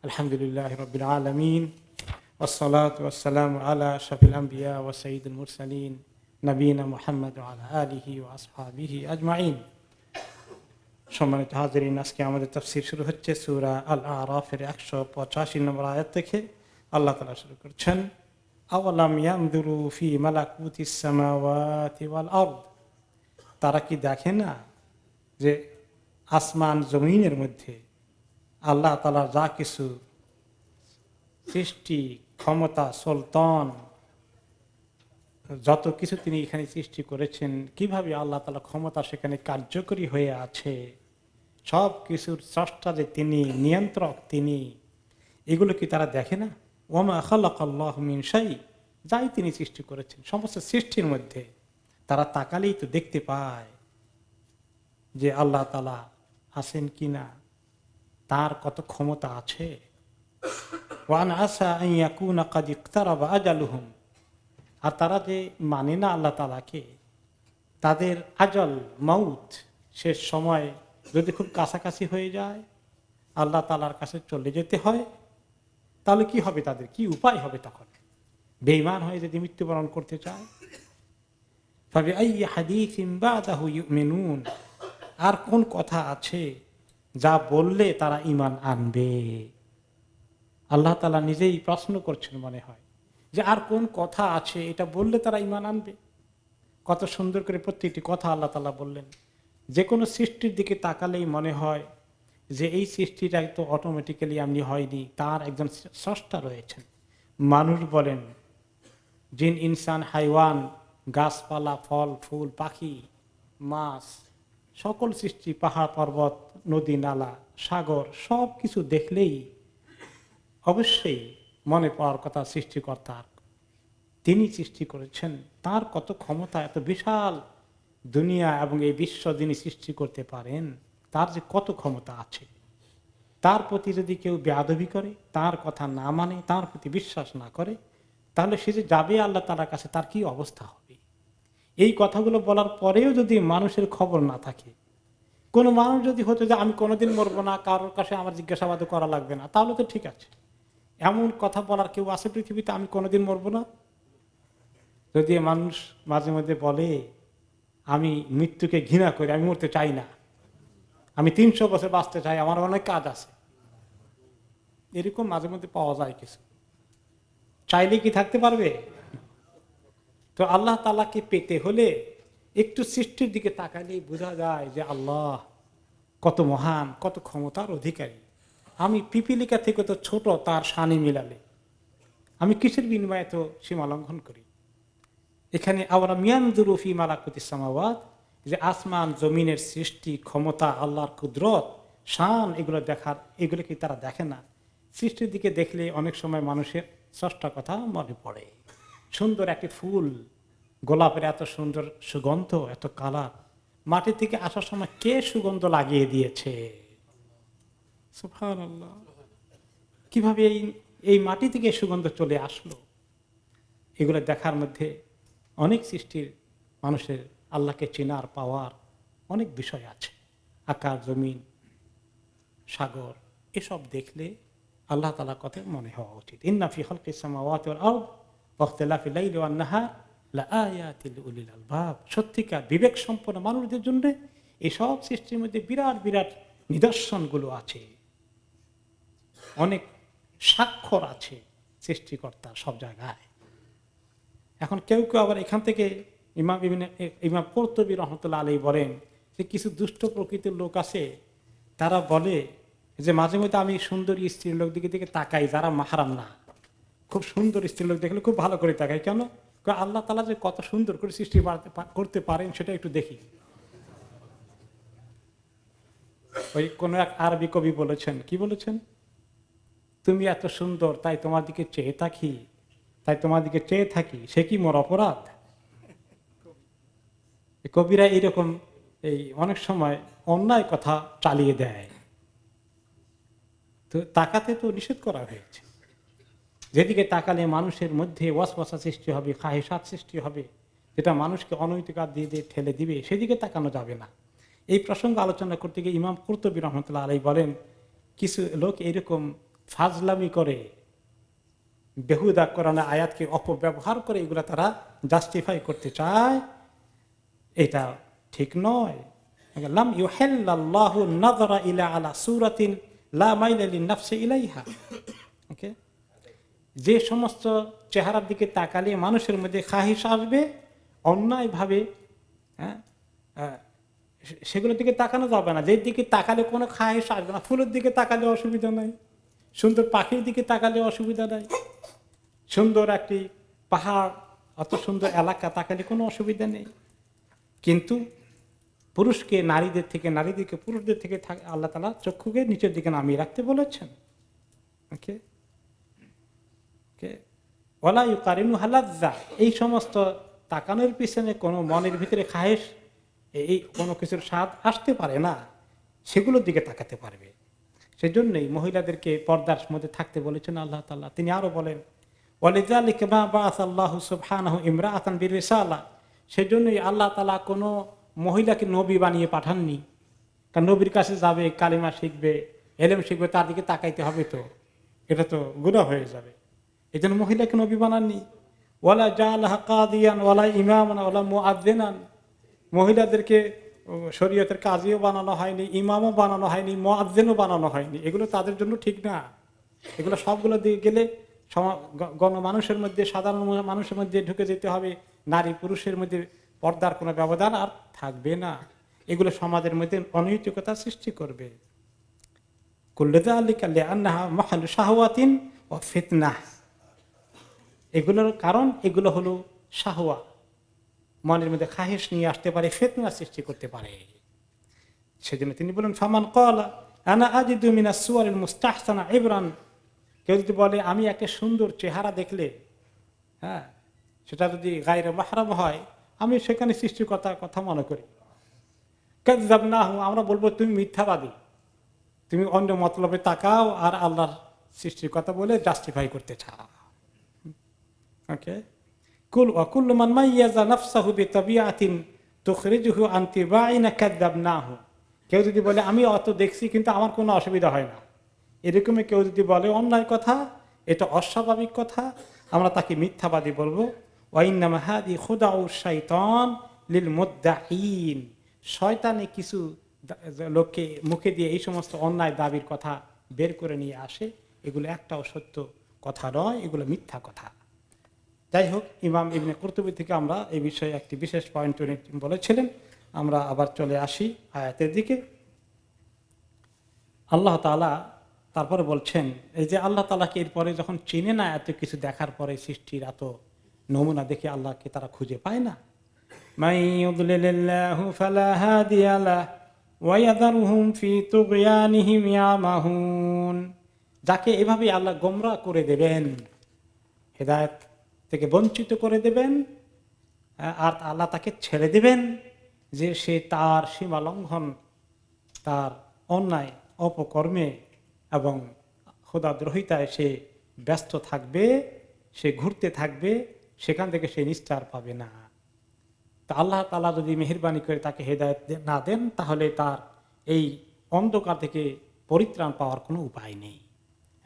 আলহামদুলিল্লাহ রাব্বিল আলামিন ওয়াসসালাতু ওয়াসসালামু আলা আশরাফিল আমবিয়া ওয়া সাইয়্যিদুল মুরসালিন নবিয়িনা মুহাম্মদ ওয়া আলা আলিহি ওয়া আসহাবিহি আজমাইন। সম্মানিত হাজিরিন, আজকে আমাদের তাফসীর শুরু হচ্ছে সূরা আল আরাফের 185 নম্বর আয়াত থেকে। আল্লাহ তাআলা শুরু করছেন, আওয়ালাম ইয়ানজুরু ফি মালাকুতিস সামাওয়াতি ওয়াল আরদ। তারা কি দেখে না যে আসমান জমিনের মধ্যে আল্লাহ তাআলা যা কিছু সৃষ্টি, ক্ষমতা, সুলতান, যত কিছু তিনি এখানে সৃষ্টি করেছেন, কিভাবে আল্লাহ তাআলা ক্ষমতা সেখানে কার্যকরী হয়ে আছে, সব কিছুর স্রষ্টা যে তিনি, নিয়ন্ত্রক তিনি, এগুলো কি তারা দেখে না? ওয়ামা খালাকাল্লাহু মিন শাই, যাই তিনি সৃষ্টি করেছেন সমস্ত সৃষ্টির মধ্যে তারা তাকালেই তো দেখতে পায় যে আল্লাহ তাআলা আছেন কিনা, তার কত ক্ষমতা আছে। ওয়ান আসা আন ইয়াকুনা কাদ ইকতারাবা আজালুহুম, আর তারা যে মানে না আল্লাহ তাআলাকে, তাদের আজল মাউত, শেষ সময় যদি খুব কাছাকাছি হয়ে যায়, আল্লাহ তাআলার কাছে চলে যেতে হয়, তাহলে কি হবে, তাদের কি উপায় হবে? তখন বেঈমান হয়ে যদি মৃত্যুবরণ করতে চায়, ফাবিআইয়ি হাদীসিন বাদাহু ইউমিনুন, আর কোন কথা আছে যা বললে তারা ঈমান আনবে? আল্লাহ তাআলা নিজেই প্রশ্ন করছেন মনে হয় যে আর কোন কথা আছে এটা বললে তারা ঈমান আনবে। কত সুন্দর করে প্রত্যেকটি কথা আল্লাহ তাআলা বললেন। যে কোনো সৃষ্টির দিকে তাকালেই মনে হয় যে এই সৃষ্টিটা তো অটোমেটিক্যালি এমনি হয়নি, তার একজন স্রষ্টা রয়েছেন। মানুষ বলেন, জিন, ইনসান, হাইওয়ান, গাছপালা, ফল ফুল, পাখি, মাছ, সকল সৃষ্টি, পাহাড় পর্বত, নদী নালা, সাগর, সব কিছু দেখলেই অবশ্যই মনে পড়ার কথা সৃষ্টিকর্তার। তিনি সৃষ্টি করেছেন, তার কত ক্ষমতা, এত বিশাল দুনিয়া এবং এই বিশ্ব যিনি সৃষ্টি করতে পারেন, তার যে কত ক্ষমতা আছে। তার প্রতি যদি কেউ বেয়াদবি করে, তার কথা না মানে, তার প্রতি বিশ্বাস না করে, তাহলে সে যে যাবে আল্লাহ তাআলার কাছে, তার কি অবস্থা হবে? এই কথাগুলো বলার পরেও যদি মানুষের খবর না থাকে, কোনো মানুষ যদি হতো যে আমি কোনোদিন মরবো না, কারোর কাছে আমার জিজ্ঞাসাবাদ করা লাগবে না, তাহলে তো ঠিক আছে। এমন কথা বলার কেউ আছে পৃথিবীতে, আমি কোনোদিন মরবো না? যদি মানুষ মাঝে মধ্যে বলে আমি মৃত্যুকে ঘৃণা করি, আমি মরতে চাই না, আমি 300 বছর বাঁচতে চাই, আমার অনেক কাজ আছে, এরকম মাঝে মধ্যে পাওয়া যায় কিছু। চাইলে কি থাকতে পারবে? তো আল্লাহ তাআলাকে পেতে হলে একটু সৃষ্টির দিকে তাকালেই বোঝা যায় যে আল্লাহ কত মহান, কত ক্ষমতার অধিকারী। আমি পিপিলিকা থেকে তো ছোট, তার শানে মিলালে আমি কিসের বিনিময়ে তো সীমা লঙ্ঘন করি। এখানে আওয়ালাম ইয়ানজুরু ফি মালাকুতিস সামাওয়াত, যে আসমান জমিনের সৃষ্টি, ক্ষমতা, আল্লাহর কুদরত, শান, এগুলো দেখার, এগুলো কি তারা দেখে না? সৃষ্টির দিকে দেখলে অনেক সময় মানুষের স্রষ্টার কথা মনে পড়ে। সুন্দর একটি ফুল, গোলাপের এত সুন্দর সুগন্ধ, এত কালার, মাটি থেকে আসার সময় কে সুগন্ধ লাগিয়ে দিয়েছে? সুবহানাল্লাহ, কিভাবে এই মাটি থেকে সুগন্ধ চলে আসলো? এগুলো দেখার মধ্যে অনেক সৃষ্টির মানুষের আল্লাহকে চেনার, পাওয়ার অনেক বিষয় আছে। আকাশ, জমিন, সাগর, এসব দেখলে আল্লাহ তাআলার কথা মনে হওয়া উচিত। ইন্না ফি খালকিস সামাওয়াতি ওয়াল আরদ ওয়া ইখতিলাফিল লাইলি ওয়ান নাহার লাআয়াতিল লিউলিল আলবাব, সত্যিকার বিবেক সম্পন্ন মানুষদের জন্য এসব সৃষ্টির মধ্যে বিরাট বিরাট নিদর্শনগুলো আছে, অনেক স্বাক্ষর আছে সৃষ্টিকর্তা সব জায়গায়। এখন কেউ কেউ আবার এখান থেকে ইমাম কুরতুবী রহমতুল্লাহ আলাইহি বলেন যে কিছু দুষ্ট প্রকৃতির লোক আছে, তারা বলে যে মাঝে মধ্যে আমি সুন্দরী স্ত্রীর লোক দিকে তাকাই, যারা মাহরাম না, খুব সুন্দর স্ত্রীর লোক দেখলে খুব ভালো করে তাকাই। কেন? আল্লাহ তাআলা যে কত সুন্দর করে সৃষ্টি করতে পারেন সেটা একটু দেখি। ওই কোন এক আরবি কবি বলেছেন, কি বলেছেন, তুমি এত সুন্দর তাই তোমার দিকে চেয়ে থাকি, সে কি মোর অপরাধ? কবিরা এইরকম এই অনেক সময় অন্যায় কথা চালিয়ে দেয়। তো তাকাতে তো নিষেধ করা হয়েছে। যেদিকে তাকালে মানুষের মধ্যে ওয়াসওয়াসা সৃষ্টি হবে, খাহেসাত সৃষ্টি হবে, যেটা মানুষকে অনৈতিক দিয়ে ঠেলে দিবে, সেদিকে তাকানো যাবে না। এই প্রসঙ্গ আলোচনা করতে গিয়ে ইমাম কুরতুবী রহমতুল্লাহ আলাইহি বলেন, কিছু লোক এরকম ফাজলামি করে, বেহুদা কোরআনের আয়াতকে অপব্যবহার করে এগুলা তারা জাস্টিফাই করতে চায়, এটা ঠিক নয়। লাম ইউহিল্লাল্লাহু নাযরা ইলা আলা সূরাতিন লা মাইলা লিন-নাফসি ইলাইহা। ওকে, যে সমস্ত চেহারার দিকে তাকালে মানুষের মধ্যে খাহিশ আসবে অন্যায়ভাবে, হ্যাঁ, সেগুলোর দিকে তাকানো যাবে না। যে দিকে তাকালে কোনো খাহিশ আসবে না। ফুলের দিকে তাকালে অসুবিধা নাই, সুন্দর পাখির দিকে তাকালে অসুবিধা নাই, সুন্দর একটি পাহাড়, অত সুন্দর এলাকা তাকালে কোনো অসুবিধা নেই। কিন্তু পুরুষকে নারীদের থেকে, নারীদেরকে পুরুষদের থেকে আল্লাহ তাআলা চক্ষুকে নিচের দিকে নামিয়ে রাখতে বলেছেন। ওকে, ওয়ালা ইউকারিনুহা লাযযা, এই সমস্ত তাকানোর পিছনে কোনো মনের ভিতরে খাহেশ, এই কোনো কিছুর স্বাদ আসতে পারে না, সেগুলোর দিকে তাকাতে পারবে। সেজন্যই মহিলাদেরকে পর্দার মধ্যে থাকতে বলেছেন আল্লাহ তাআলা। তিনি আরো বলেন, ওয়ালিযালিকা মা বাআসাল্লাহু সুবহানাহু ইমরাআতান বিরিসালা, সেজন্যই আল্লাহ তাআলা কোনো মহিলাকে নবী বানিয়ে পাঠাননি। কারণ নবীর কাছে যাবে, কালিমা শিখবে, এলেম শিখবে, তার দিকে তাকাইতে হবে, তো এটা তো গুনাহ হয়ে যাবে। এই জন্য মহিলাকে নবী বানাননি। ওয়ালা জাআলাহা কাদিয়ান ওয়ালা ইমামান ওয়ালা মুআযযিনান, মহিলাদেরকে শরীয়তের কাজীও বানানো হয়নি, ইমামও বানানো হয়নি, মুআযযিনও বানানো হয়নি। এগুলো তাদের জন্য ঠিক না। এগুলো সবগুলো দিয়ে গেলে গণমানুষের মধ্যে, সাধারণ মানুষের মধ্যে ঢুকে যেতে হবে। নারী পুরুষের মধ্যে পর্দার কোনো ব্যবধান আর থাকবে না। এগুলো সমাজের মধ্যে অনৈতিকতা সৃষ্টি করবে। কুল্লু যালিকা লিআন্নাহা মাহাল্লু শাহওয়াতিন ওয়া ফিতনাহ, এগুলোর কারণ এগুলো হলো শাহওয়া, মনের মধ্যে খাহিশ নিয়ে আসতে পারে, ফিতনা সৃষ্টি করতে পারে। সেজন্য তিনি বলেন, ফামান ক্বালা আনা আজিদু মিনাস সুওয়ারিল মুস্তাহসানা ইবরান, কেউ যদি বলে আমি একটা সুন্দর চেহারা দেখলে, হ্যাঁ, সেটা যদি গায়রে মাহরাম হয়, আমি সেখানে সৃষ্টিকর্তার কথা মনে করি। কাযযাবনাহু, আমরা বলবো তুমি মিথ্যাবাদী, তুমি অন্য মতলবে তাকাও আর আল্লাহর সৃষ্টির কথা বলে জাস্টিফাই করতে চাও। ওকে, কুল ওয়া কুল্লু মান মাইয়াযা নাফসাহু বিতাবিআতিন তুখরিজুহু আন তিবাইনা কাযযাবনাহু, কেউ যদি বলে আমি অত দেখছি কিন্তু আমার কোনো অসুবিধা হয় না, এরকমই কেউ যদি বলে অন্যায় কথা, এটা অস্বাভাবিক কথা, আমরা তাকে মিথ্যাবাদী বলবো। ওয়া ইন্নামা হাযি খুদাউ শাইতান লিল মুদ্দাঈন, শয়তানে কিছু লোককে মুখে দিয়ে এই সমস্ত অন্যায় দাবির কথা বের করে নিয়ে আসে। এগুলো একটাও সত্য কথা নয়, এগুলো মিথ্যা কথা। যাই হোক, ইমাম ইবনে কুরতুবী থেকে আমরা এই বিষয়ে একটি বিশেষ পয়েন্ট বলেছিলেন। আমরা আবার চলে আসি আয়াতের দিকে। আল্লাহ তাআলা তারপরে বলছেন, এই যে আল্লাহ তাআলাকে এরপরে যখন চিনে না, এত কিছু দেখার পরে, সৃষ্টির এত নমুনা দেখে আল্লাহকে তারা খুঁজে পায় না। মান ইউদ্লিলিল্লাহু ফালা হাদিয়া লাহু ওয়া ইয়াযরুহুম ফি তুগয়ানিহিম ইয়ামাহুন, যাকে এভাবে আল্লাহ গোমরাহ করে দেবেন, হেদায়েত থেকে বঞ্চিত করে দেবেন, আর আল্লাহ তাকে ছেড়ে দেবেন যে সে তার সীমা লঙ্ঘন, তার অন্যায় অপকর্মে এবং খোদাদ্রোহিতায় সে ব্যস্ত থাকবে, সে ঘুরতে থাকবে, সেখান থেকে সে নিস্তার পাবে না। তা আল্লাহ তাআলা যদি মেহেরবানি করে তাকে হেদায়েত না দেন, তাহলে তার এই অন্ধকার থেকে পরিত্রাণ পাওয়ার কোনো উপায় নেই।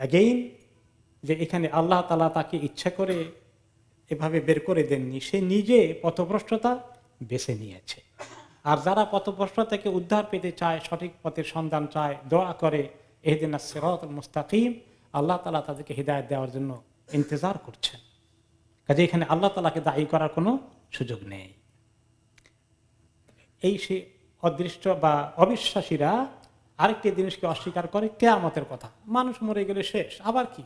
অ্যাগেইন, যে এখানে আল্লাহ তাআলা তাকে ইচ্ছা করে এভাবে বের করে দেননি, সে নিজে পথভ্রষ্টতা বেছে নিয়েছে। আর যারা পথভ্রষ্টতা থেকে উদ্ধার পেতে চায়, সঠিক পথের সন্ধান চায়, দোয়া করে ইহদিনাস সিরাতাল মুস্তাকিম, আল্লাহ তাআলা তাদেরকে হিদায়াত দেওয়ার জন্য ইন্তজার করছেন। কাজে এখানে আল্লাহ তাআলাকে দায়ী করার কোনো সুযোগ নেই। এই সে অদৃষ্ট বা অবিশ্বাসীরা আরেকটি জিনিসকে অস্বীকার করে, কিয়ামতের কথা। মানুষ মরে গেলে শেষ, আবার কি?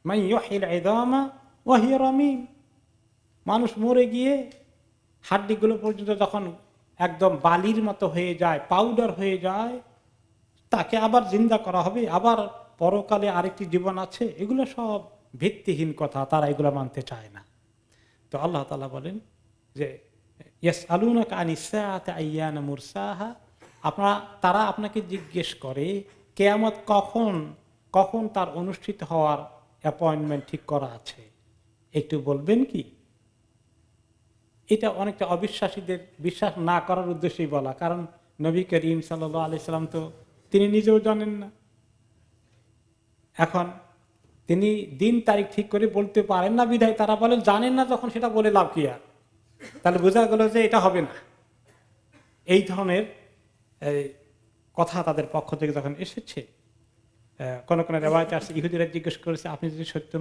মান ইউহিল ইযামা ওয়া হিয়া রামীম, মানুষ মরে গিয়ে হাড্ডিগুলো পর্যন্ত যখন একদম বালির মতো হয়ে যায়, পাউডার হয়ে যায়, তাকে আবার জিন্দা করা হবে, আবার পরকালে আরেকটি জীবন আছে। এগুলো সব ভিত্তিহীন কথা, তারা এগুলো মানতে চায় না। তো আল্লাহ তাআলা বলেন যে ইয়াসআলুনাকা আনিস সাআতি আইয়ানা মুরসাহা, তারা আপনাকে জিজ্ঞেস করে কিয়ামত কখন তার অনুষ্ঠিত হওয়ার অ্যাপয়েন্টমেন্ট ঠিক করা আছে, একটু বলবেন কি? এটা অনেকটা অবিশ্বাসীদের বিশ্বাস না করার উদ্দেশ্যেই বলা, কারণ নবী করিম সাল্লাল্লাহু আলাইহি সাল্লাম তো তিনি নিজেও জানেন না। এখন তিনি দিন তারিখ ঠিক করে বলতে পারেন না বিধায় তারা বলেন জানেন না, যখন সেটা বলে লাভ কি আর। তাহলে বোঝা গেল যে এটা হবে না। এই ধরনের কথা তাদের পক্ষ থেকে যখন এসেছে, কোন কোন রেওয়ায়েতে আছে ইহুদিরা জিজ্ঞেস করেছে আপনি যদি সত্য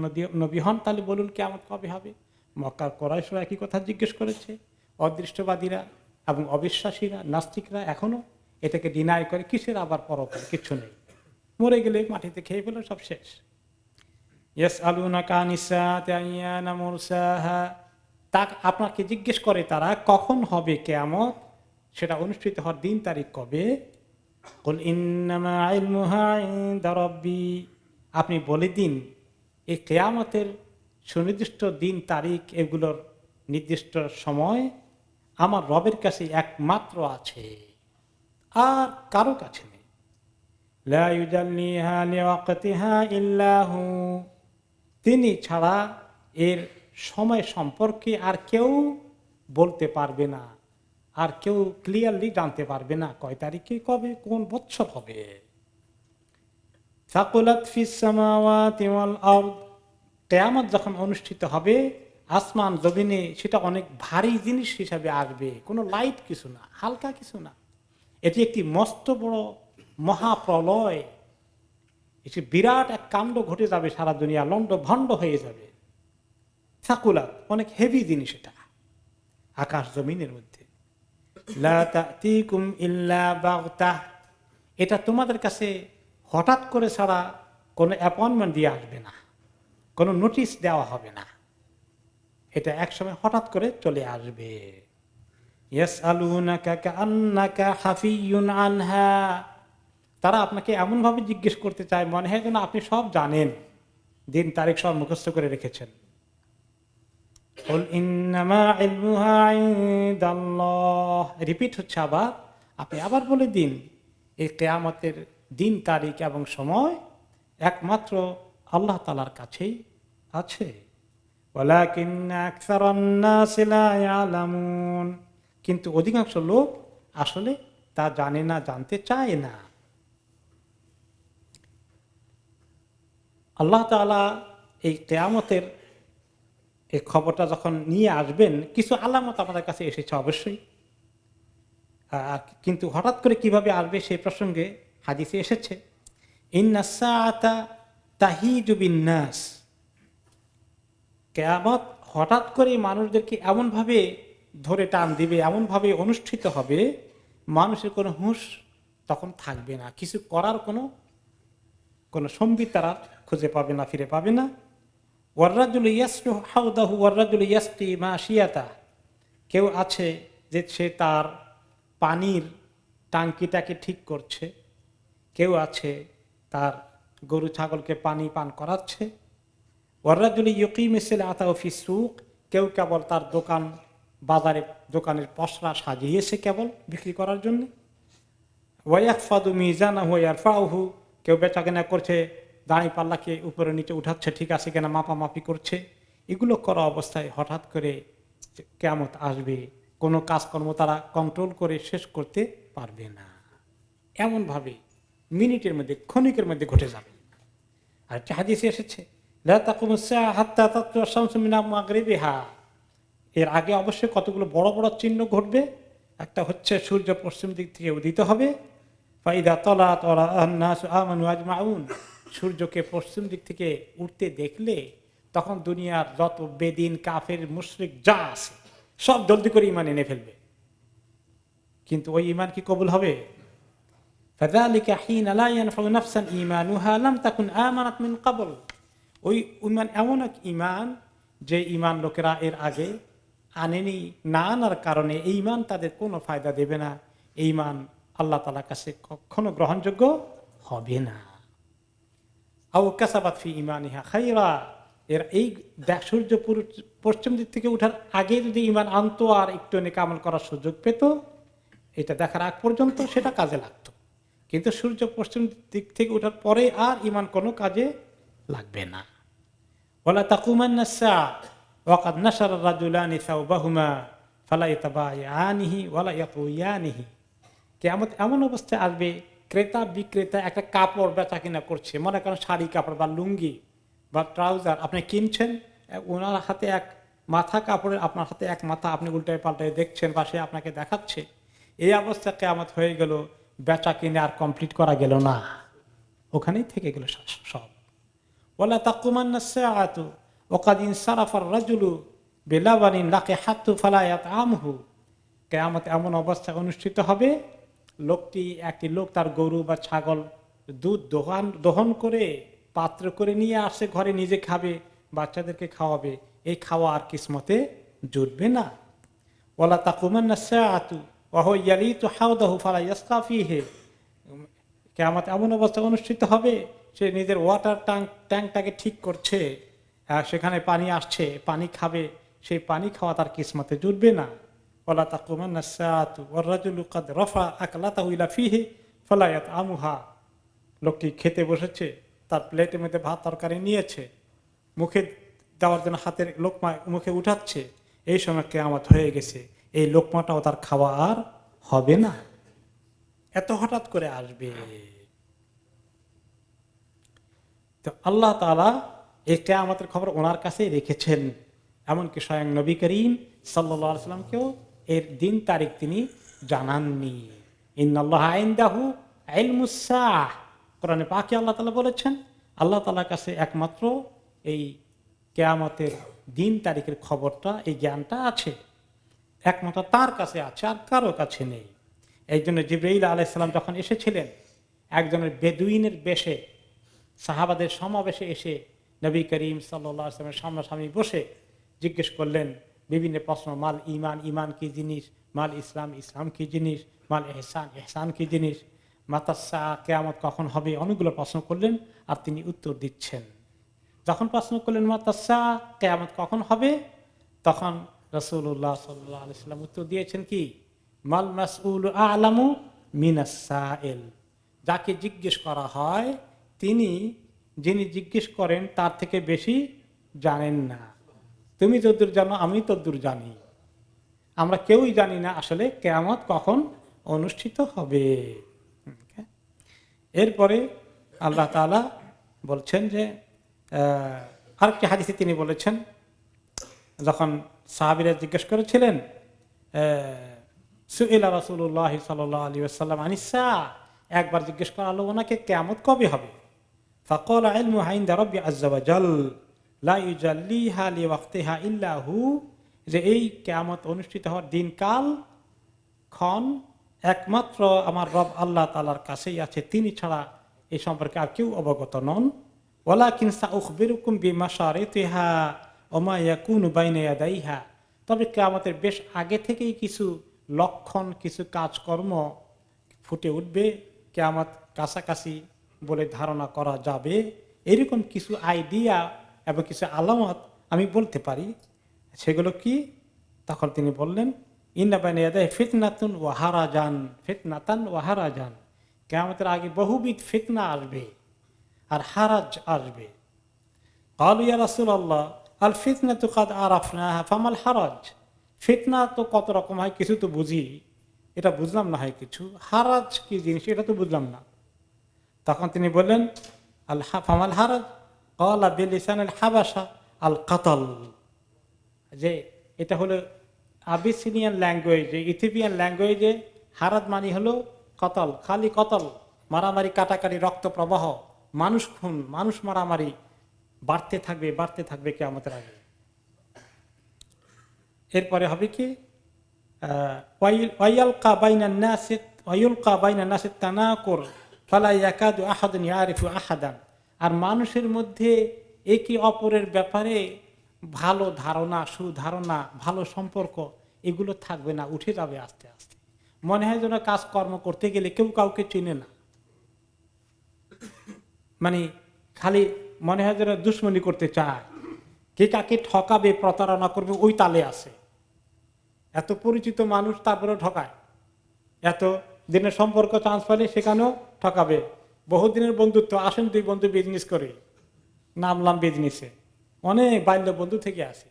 নবী হন তাহলে বলুন কিয়ামত কবে হবে। মক্কার কুরাইশরা একই কথা জিজ্ঞেস করেছে। অদৃষ্টবাদীরা এবং অবিশ্বাসীরা, নাস্তিকরা এখনো এটাকে ডিনাই করে। কিসের আবার পরকাল, কিছু নেই, মরে গেলে মাটিতে খেয়ে ফেলে সব শেষ। আপনাকে জিজ্ঞেস করে তারা কখন হবে কিয়ামত, সেটা অনুষ্ঠিত হওয়ার দিন তারিখ কবে। আপনি বলে দিন এই কিয়ামতের সুনির্দিষ্ট দিন তারিখ, এগুলোর নির্দিষ্ট সময় আমার রবের কাছে একমাত্র আছে, আর কারো কাছে নেই। তিনি ছাড়া এর সময় সম্পর্কে আর কেউ বলতে পারবে না, আর কেউ ক্লিয়ারলি জানতে পারবে না কয় তারিখে কবে কোন বৎসর হবে। কিয়ামত যখন অনুষ্ঠিত হবে আসমান জমিনে, সেটা অনেক ভারী জিনিস হিসাবে আসবে, কোনো লাইট কিছু না, হালকা কিছু না। এটি একটি মস্ত বড় মহাপ্রলয়, এটি বিরাট এক কাণ্ড ঘটে যাবে, সারা দুনিয়া লন্ড ভন্ড হয়ে যাবে। সাকুলাত অনেক হেভি জিনিস, এটা আকাশ জমিনের মধ্যে। এটা তোমাদের কাছে হঠাৎ করে ছাড়া কোনো অ্যাপয়েন্টমেন্ট দিয়ে আসবে না, কোনো নোটিশ দেওয়া হবে না, এটা একসময় হঠাৎ করে চলে আসবে। তারা আপনাকে এমন ভাবে জিজ্ঞেস করতে চায় মনে হয় যেন আপনি সব জানেন, দিন তারিখ সব মুখস্থ করে রেখেছেন। রিপিট হচ্ছে আবার, আপনি আবার বলে দিন এই কিয়ামতের দিন তারিখ এবং সময় একমাত্র আল্লাহ তাআলার কাছেই আছে। কিন্তু অধিকাংশ লোক আসলে তা জানে না, জানতে চায় না। আল্লাহ তাআলা এই কিয়ামতের এই খবরটা যখন নিয়ে আসবেন, কিছু আলামত আমাদের কাছে এসেছে অবশ্যই, কিন্তু হঠাৎ করে কিভাবে আসবে সেই প্রসঙ্গে হাদিসে এসেছে, ইন্নাস সাআতা তাহিজু বিন-নাস, কিয়ামত হঠাৎ করে মানুষদেরকে এমন ভাবে ধরে টান দিবে, এমন ভাবে অনুষ্ঠিত হবে, মানুষের কোনো হুঁশ তখন থাকবে না, কিছু করার কোনো সম্বিত তারা খুঁজে পাবে না, ফিরে পাবে না। ওয়াররাজুলু ইয়াসলু হাউদাহু ওয়াররাজুলু ইয়াসকি মাশিয়াতা, কেউ আছে যে সে তার পানির টাঙ্কিটাকে ঠিক করছে, কেউ আছে তার গরু ছাগলকে পানি পান করাচ্ছে। ওয়াররাজুলু ইউকিমুস সালাতা ফিস সুক, কেউ কেবল তার বাজারে দোকানের পসরা সাজিয়েছে কেবল বিক্রি করার জন্য। ওয়ায়াহফাদু মিজানাহু ওয়া ইয়ারফাউহু, কেউ বেচাকেনা করছে, দাঁড়ি পাল্লাকে উপরে নিচে উঠাচ্ছে, ঠিক আছে কিনা মাপামাপি করছে। এগুলো করা অবস্থায় হঠাৎ করে কিয়ামত আসবে, কোনো কাজকর্ম তারা কন্ট্রোল করে শেষ করতে পারবে না, এমনভাবে মিনিটের মধ্যে, ক্ষণিকের মধ্যে ঘটে যাবে। আর একটা হাদিসে এসেছে, লা তাকুমুস সাআ হাত্তা তাতলু আশ-শামসু মিন মাগরিবিহা, এর আগে অবশ্যই কতগুলো বড় বড় চিহ্ন ঘটবে। একটা হচ্ছে সূর্য পশ্চিম দিক থেকে উদিত হবে, ফাইদা তালাত ওয়া আন-নাসু আমানু আজমাউন, সূর্যকে পশ্চিম দিক থেকে উঠতে দেখলে তখন দুনিয়ার যত বেদিন কাফের মুশরিক যা আছে সব জলদি করে ঈমান এনে ফেলবে, কিন্তু ওই ঈমান কি কবুল হবে? ফাযালিকা হিনা লা ইয়ানফাউ নাফসান ঈমানুহা লাম তাকুন আমানাত মিন ক্বাবল, ওই ঈমান এমন এক ঈমান যে ঈমান লোকেরা এর আগে আনেনি, না আনার কারণে এই ঈমান তাদের কোনো ফায়দা দেবে না, এই ঈমান আল্লাহ তাআলার কাছে কখনো গ্রহণযোগ্য হবে না। আও কাসাবাত ফি ঈমানিহা খায়রা, এর এই সূর্য পশ্চিম দিক থেকে উঠার আগে যদি ঈমান আনতো আর একটু নেক আমল করার সুযোগ পেত, এটা দেখার আগ পর্যন্ত সেটা কাজে লাগতো, কিন্তু সূর্য পশ্চিম দিক থেকে উঠার পরে আর ঈমান কোনো কাজে লাগবে না। ওয়ালা তাকুমান্নাস সাআ ওয়া ক্বাদ নাশারা রাজুলানি সাওবাহুমা ফালা ইয়াতাবায়ানিহি ওয়ালা ইয়াতুয়ানিহি, কিয়ামত এমন অবস্থায় আসবে ক্রেতা বিক্রেতা একটা কাপড় বেচা কিনা করছে, মনে করেন শাড়ি কাপড় বা লুঙ্গি বা ট্রাউজার আপনি কিনছেন, ওনার হাতে এক মাথা কাপড়ের, আপনার হাতে এক মাথা, আপনি উল্টায় পাল্টায় দেখছেন বা সে আপনাকে দেখাচ্ছে। এই অবস্থা কিয়ামত হয়ে গেল, বেচা কিনে আর কমপ্লিট করা গেল না, ওখানেই থেকে গেল সব। ওয়ালা তাকুমান্না সাআতু ওয়া কাদ ইনসারাফার রাজুলু বিলাবানিন লাকিহাতু ফালা ইয়াতআমহু। কিয়ামত এমন অবস্থা অনুষ্ঠিত হবে, একটি লোক তার গরু বা ছাগল দুধ দহন করে পাত্র করে নিয়ে আসে ঘরে, নিজে খাবে, বাচ্চাদেরকে খাওয়াবে, এই খাওয়া আর কিসমতে জুটবে না। ওয়ালা তাকুমান্না সাআতু ওয়া হুয়া ইয়ালিতু হাওদাহু ফালা ইয়াসকা ফীহি। কিয়ামত এমন অবস্থা অনুষ্ঠিত হবে, সে নিজের ওয়াটার ট্যাঙ্কটাকে ঠিক করছে, সেখানে পানি আসছে, পানি খাবে, সেই পানি খাওয়া তার কিসমতে জুটবে না। ওয়ালা তাকুমান্না সাআতু ওয়ার রাজুলু কাদ রাফা আকলাতাহু ইলা ফীহি ফালা ইয়াতআমুহা। লোকটি খেতে বসেছে, তার প্লেটের মধ্যে ভাত তরকারি নিয়েছে, মুখে দেওয়ার জন্য হাতের লোকমা মুখে উঠাচ্ছে, এই সময় কিয়ামত হয়ে গেছে, এই লোকমাটাও তার খাওয়া আর হবে না, এত হঠাৎ করে আসবে। তো আল্লাহ তাআলা এই কিয়ামতের খবর ওনার কাছেই রেখেছেন, এমনকি স্বয়ং নবী করিম সাল্লাল্লাহু আলাইহি সাল্লামকেও এর দিন তারিখ তিনি জানাননি। ইন্নাল্লাহা ইনদাহু ইলমুস সাআহ, কোরআনে পাকে আল্লাহ তাআলা বলেছেন, আল্লাহ তাআলার কাছে একমাত্র এই কিয়ামতের দিন তারিখের খবরটা, এই জ্ঞানটা আছে, একমাত্র তার কাছে আছে, আর কারো কাছে নেই। এই জন্য জিবরাইল আলাইহিস সালাম যখন এসেছিলেন একজনের বেদুইনের বেশে, সাহাবাদের সমাবেশে এসে নবী করিম সাল্লাল্লাহু আলাইহি ওয়াসাল্লামের সামনাসামনি বসে জিজ্ঞেস করলেন বিভিন্ন প্রশ্ন, মাল ঈমান, ঈমান কি জিনিস, মাল ইসলাম, ইসলাম কি জিনিস, মাল ইহসান, ইহসান কি জিনিস, মাতাসা, কিয়ামত কখন হবে, অনেকগুলো প্রশ্ন করলেন আর তিনি উত্তর দিচ্ছেন। যখন প্রশ্ন করলেন মাতাসা, কিয়ামত কখন হবে, তখন রাসূলুল্লাহ সাল্লাল্লাহু আলাইহি ওয়াসাল্লাম উত্তর দিয়েছেন কি, মাল মাসউলু আ'লামু মিনাস সাইল। যাকে জিজ্ঞেস করা হয় যিনি জিজ্ঞেস করেন তার থেকে বেশি জানেন না। তুমি যতদূর জানো আমি ততদূর জানি, আমরা কেউই জানি না আসলে কিয়ামত কখন অনুষ্ঠিত হবে। এরপরে আল্লাহ তাআলা বলছেন যে আরেকটি হাদিসে তিনি বলেছেন, যখন সাহাবীরা জিজ্ঞেস করেছিলেন সুইলা রাসূলুল্লাহ সাল্লাল্লাহু আলাইহি ওয়াসাল্লাম আনিস সাআহ, একবার জিজ্ঞেস করা হলো ওনাকে কিয়ামত কবে হবে, ফাকালা ইলমুহা ইনদা রাব্বি আযজা ওয়া জাল লা ইউজাল্লিহা লিওয়াক্তিহা ইল্লা হু, যে এই কিয়ামত অনুষ্ঠিত হওয়ার দিন কাল ক্ষণ একমাত্র আমার রব আল্লাহ তাআলার কাছেই আছে, তিনি ছাড়া এই সম্পর্কে আর কেউ অবগত নন। ওয়ালাকিন সাউখবিরুকুম বিমাশারিতিহা ওয়া মা ইয়াকুনু বাইনা ইয়াদাইহা, তবে কিয়ামতের বেশ আগে থেকেই কিছু লক্ষণ, কিছু কাজকর্ম ফুটে উঠবে, কিয়ামত কাছাকাছি বলে ধারণা করা যাবে, এরকম কিছু আইডিয়া এবং কিছু আলামত আমি বলতে পারি। সেগুলো কি? তখন তিনি বললেন, ইন্না বাইনা ইয়াদাইহি ফিতনাতুন ওয়া হারাজান, ফিতনাতান ওয়া হারাজান, কিয়ামতের আগে বহুবিধ ফিতনা আসবে আর হারাজ আসবে। ক্বালু ইয়া রাসূলুল্লাহ আল ফিতনাতু কাদ আরাফনাহা ফামাল হারাজ, ফিতনা তো কত রকম হয়, কিছু তো বুঝি, এটা বুঝলাম না হয় কিছু, হারাজ কি জিনিস এটা তো বুঝলাম না। তখন তিনি বললেন ফামাল হারাজ ক্বালা বিলিসানিল হাবাশা আল কাতল, যে এটা হলো আবিসিনিয়ান ল্যাঙ্গুয়েজে, ইথিওপিয়ান ল্যাঙ্গুয়েজে হারাজ মানে হলো কতল, খালি কতল, মারামারি, কাটাকাটি, রক্ত প্রবাহ, মানুষ খুন, মানুষ মারামারি বাড়তে থাকবে কিয়ামতের আগে। এরপরে হবে কি, ওয়াইয়ালকা বাইনান নাসি তানাকুর ফালা ইয়াকাদু আহাদুন ইয়ারিফু আহাদান, আর মানুষের মধ্যে একে অপরের ব্যাপারে ভালো ধারণা, সুধারণা, ভালো সম্পর্ক এগুলো থাকবে না, উঠে যাবে আস্তে আস্তে। মনে হয় যেন কাজকর্ম করতে গেলে কেউ কাউকে চিনে না, মানে খালি মনে হয় যেন দুশ্মনী করতে চায়, কে কাকে ঠকাবে, প্রতারণা করবে, ওই তালে আছে। এত পরিচিত মানুষ তারপরেও ঠকায়, এত দিনের সম্পর্ক চান্স পাইলে সেখানেও ঠকাবে। বহুদিনের বন্ধুত্ব, আসেন দুই বন্ধু বিজনেস করে, নামলাম বিজনেসে, অনেক বাল্য বন্ধু থেকে আসে,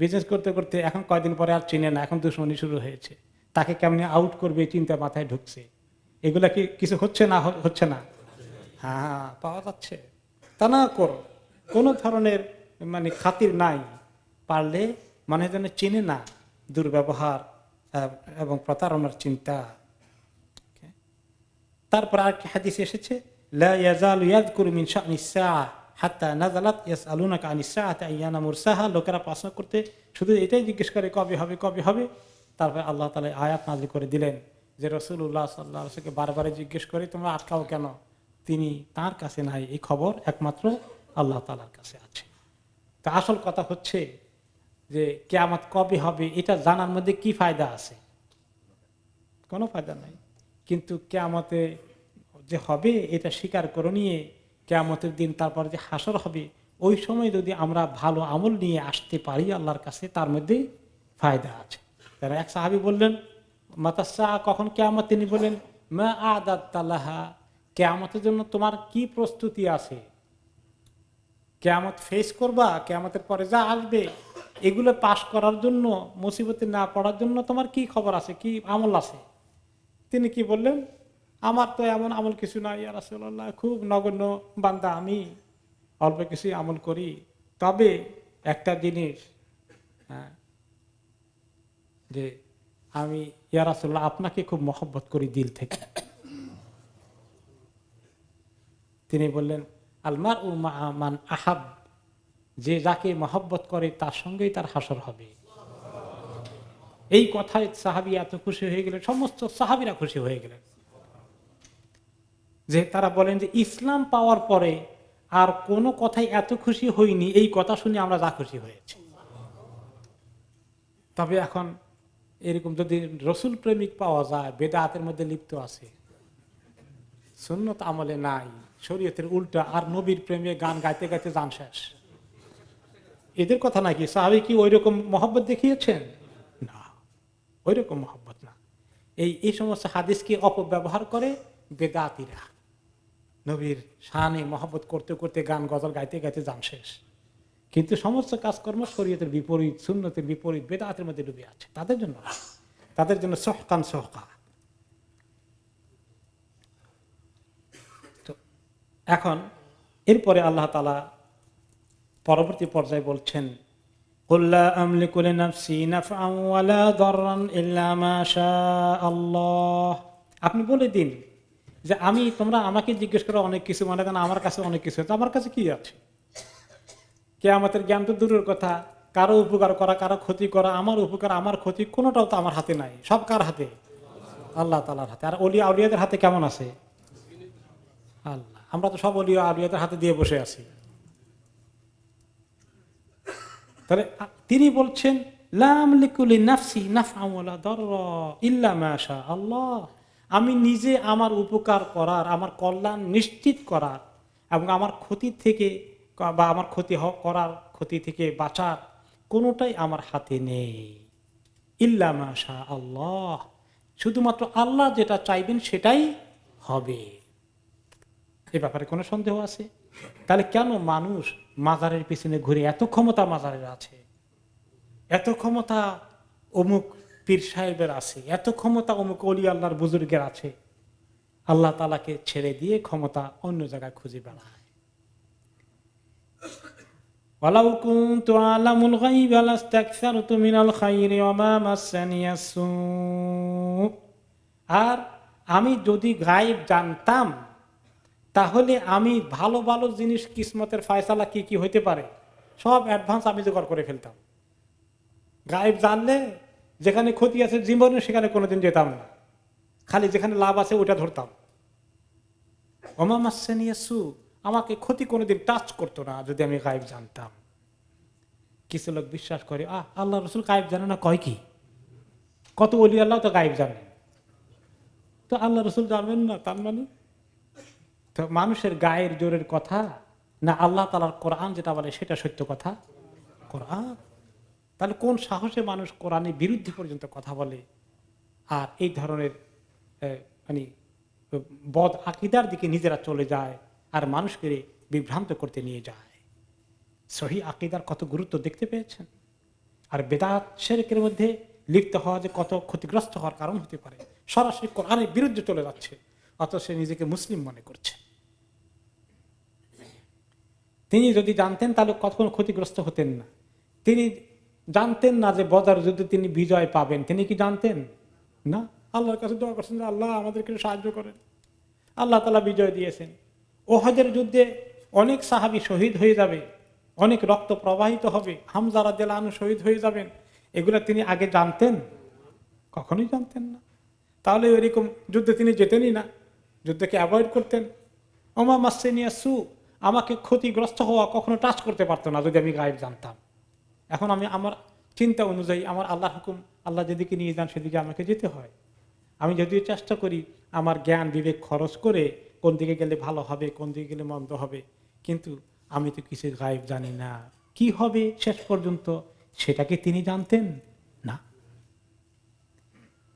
বিজনেস করতে করতে এখন কয়দিন পরে আর চিনে না, এখন দুশ্মনী শুরু হয়েছে, তাকে কেমনি আউট করবে চিন্তা মাথায় ঢুকছে। এগুলা কি কিছু হচ্ছে না? হচ্ছে না? হ্যাঁ, পাওয়া যাচ্ছে। তা না করো, কোনো ধরনের মানে খাতির নাই, পারলে মানে যেন চেনে না দুর্ব্যবহার এবং প্রতারণার চিন্তা। তারপর আরেকটি হাদিস এসেছে, লা ইয়াজালু ইয়াযকুরু মিন শা'নিস সাআহ হাত্তা নাযালাত ইয়াসআলুনাকা আনিস সাআতি আইয়ানা মুরসাহা। লোকেরা প্রশ্ন করতে শুধু এটাই জিজ্ঞেস করে, কবে হবে, কবে হবে। তারপর আল্লাহ তাআলা আয়াত নাযিল করে দিলেন যে রাসূলুল্লাহ সাল্লাল্লাহু আলাইহি ওয়াসাল্লামকে বারবার জিজ্ঞেস করে তোমরা আটকাও কেন? তিনি তার কাছে নাই, এই খবর একমাত্র আল্লাহ তাআলার কাছে আছে। তো আসল কথা হচ্ছে যে কিয়ামত কবে হবে এটা জানার মধ্যে কি ফায়দা আছে? কোনো ফায়দা নাই। কিন্তু কিয়ামতে যে হবে এটা স্বীকার করে নিয়ে কিয়ামতের দিন তারপর যে হাসর হবে, ওই সময় যদি আমরা ভালো আমল নিয়ে আসতে পারি আল্লাহর কাছে, তার মধ্যে ফায়দা আছে। তারা এক সাহাবী বললেন, মাতাসা, কখন কিয়ামত? তিনি বললেন, মা আদাত্তা লাহা, কিয়ামতের জন্য তোমার কি প্রস্তুতি আছে? কিয়ামত ফেস করবা, কিয়ামতের পরে যা আসবে এগুলো পাশ করার জন্য, মুসিবতে না পড়ার জন্য তোমার কি খবর আছে, কি আমল আছে? তিনি কি বললেন, আমার তো এমন আমল কিছু নাই ইয়া রাসূলুল্লাহ, খুব নগণ্য বান্দা আমি, অল্প কিছুই আমল করি। তবে একটা জিনিস, যে আমি ইয়া রাসূলুল্লাহ আপনাকে খুব মহব্বত করি দিল থেকে। তিনি বললেন, আল মারউ মা'a মান আহাব, যে যাকে মহব্বত করে তার সঙ্গেই তার হাসর হবে। এই কথায় সাহাবী এত খুশি হয়ে গেলেন, সমস্ত সাহাবীরা খুশি হয়ে গেলেন, যে তারা বলেন যে ইসলাম পাওয়ার পরে আর কোনো কথাই এত খুশি হইনি, এই কথা শুনে আমরা যা খুশি হয়েছি। তবে এখন এরকম যদি রসুল প্রেমিক পাওয়া যায়, বেদাতের মধ্যে লিপ্ত আছে, সুন্নত আমলে নাই, শরীয়তের উল্টা, আর নবীর প্রেমে গান গাইতে গাইতে জান শেষ, এদের কথা নাকি সাহাবী কি ওই রকম মহব্বত দেখিয়েছেন? না, ওই রকম মহব্বত না। এই সমস্ত হাদিসকে অপব্যবহার করে বেদাতিরা, নবীর শানে মহব্বত করতে করতে গান গজল গাইতে গাইতে জান শেষ, কিন্তু সমস্ত কাজকর্ম শরীয়তের বিপরীত, সুন্নতের বিপরীত, বেদাতের মধ্যে ডুবে আছে। তাদের জন্য সহকান সহকা। তো এখন এরপরে আল্লাহ তাআলা পরবর্তী পর্যায়ে বলছেন, কুল লা আমলিকু লিনাফসি নাফআন ওয়ালা দাররান ইল্লা মা শাআল্লাহ। আপনি বলে দিন যে তোমরা আমাকে জিজ্ঞেস করো অনেক কিছু, মনে করেন আমার কাছে অনেক কিছু, তো আমার কাছে কি আছে? কিয়ামতের জ্ঞান তো দূরের কথা, কারো উপকার করা, কারো ক্ষতি করা, আমার উপকার আমার ক্ষতি কোনোটাও তো আমার হাতে নাই। সব কার হাতে? আল্লাহ তাআলার হাতে। আর ওলিয়া আউলিয়াদের হাতে কেমন আছে? আল্লাহ। আমরা তো সব ওলিয়া আউলিয়াদের হাতে দিয়ে বসে আছি। তাহলে তিনি বলছেন, লা আমলিকু লিনাফসি নাফআন ওয়ালা দাররা ইল্লা মা শাআল্লাহ, আমি নিজে আমার উপকার করার, আমার কল্যাণ নিশ্চিত করার এবং আমার ক্ষতি থেকে বা আমার করার ক্ষতি থেকে বাঁচার কোনোটাই আমার হাতে নেই। ইল্লা মা শাআল্লাহ, শুধুমাত্র আল্লাহ যেটা চাইবেন সেটাই হবে। এ ব্যাপারে কোনো সন্দেহ আছে? তাহলে কেন মানুষ মাজারের পিছনে ঘুরে? এত ক্ষমতা মাজারের আছে, এত ক্ষমতা অমুক পীর সাহেবের আছে, এত ক্ষমতা অমুক ওলি আল্লাহর বুজুর্গের আছে, আল্লাহ তাআলাকে ছেড়ে দিয়ে ক্ষমতা অন্য জায়গায় খুঁজে বেড়ায়। ওয়ালাউ কুনতু আ'লামুল গায়বা লাস্তাকসারতু মিনাল খায়রি ওয়া মা মাসসানিয়াস সু। আর আমি যদি গায়েব জানতাম তাহলে আমি ভালো ভালো জিনিস, কিসমতের ফয়সালা কি কি হইতে পারে সব অ্যাডভান্স আমি জোগাড় করে ফেলতাম। গায়েব জানলে যেখানে ক্ষতি আছে জীবনে সেখানে কোনোদিন যেতাম না, খালি যেখানে লাভ আছে ওটা ধরতাম। ওয়া মা মাসসানিয়াস সু, আমাকে ক্ষতি কোনোদিন টাচ করতো না যদি আমি গায়েব জানতাম। কিছু লোক বিশ্বাস করে আল্লাহ রসুল গায়েব জানে না, কয় কি? কত ওলি আল্লাহ তো গায়েব জানেন, তো আল্লাহ রসুল জানবেন না তার মানে? তো মানুষের গায়ের জোরের কথা না আল্লাহ তাআলার কোরআন যেটা বলে সেটা সত্য কথা? কোরআন। তাহলে কোন সাহসে মানুষ কোরআনের বিরুদ্ধে পর্যন্ত কথা বলে আর এই ধরনের মানে বদ আকীদার দিকে নিজেরা চলে যায় আর মানুষকে বিভ্রান্ত করতে নিয়ে যায়? সহিহ আকীদার কত গুরুত্ব দেখতে পেয়েছেন? আর বেদাত শিরকের মধ্যে লিপ্ত হওয়া যে কত ক্ষতিগ্রস্ত হওয়ার কারণ হতে পারে, সরাসরি কোরআনের বিরুদ্ধে চলে যাচ্ছে। অথচ সে নিজেকে মুসলিম মনে করছে। তিনি যদি জানতেন তাহলে কখনো ক্ষতিগ্রস্ত হতেন না। তিনি জানতেন না যে বদর যুদ্ধে তিনি বিজয় পাবেন, তিনি কি জানতেন না? আল্লাহর কাছে দোয়া করছেন যে আল্লাহ আমাদেরকে সাহায্য করেন। আল্লাহ তাআলা বিজয় দিয়েছেন। ওহদের যুদ্ধে অনেক সাহাবী শহীদ হয়ে যাবে, অনেক রক্ত প্রবাহিত হবে, হামজা রাদিয়াল্লাহু আনহু শহীদ হয়ে যাবেন, এগুলো তিনি আগে জানতেন? কখনোই জানতেন না। তাহলে এরকম যুদ্ধে তিনি যেতেনই না, যুদ্ধকে অ্যাভয়েড করতেন। ওমা মাসসিনিয়া সু, আমাকে ক্ষতিগ্রস্ত হওয়া কখনো টাচ করতে পারতো না যদি আমি গায়েব জানতাম। এখন আমি আমার চিন্তা অনুযায়ী আমার আল্লাহর হুকুম, আল্লাহ যেদিকে নিয়ে যান সেদিকে আমাকে যেতে হয়। আমি যদিও চেষ্টা করি আমার জ্ঞান বিবেক খরচ করে কোন দিকে গেলে ভালো হবে, কোন দিকে গেলে মন্দ হবে, কিন্তু আমি তো কিছু গায়েব জানি না। কি হবে শেষ পর্যন্ত সেটাকে তিনি জানতেন না।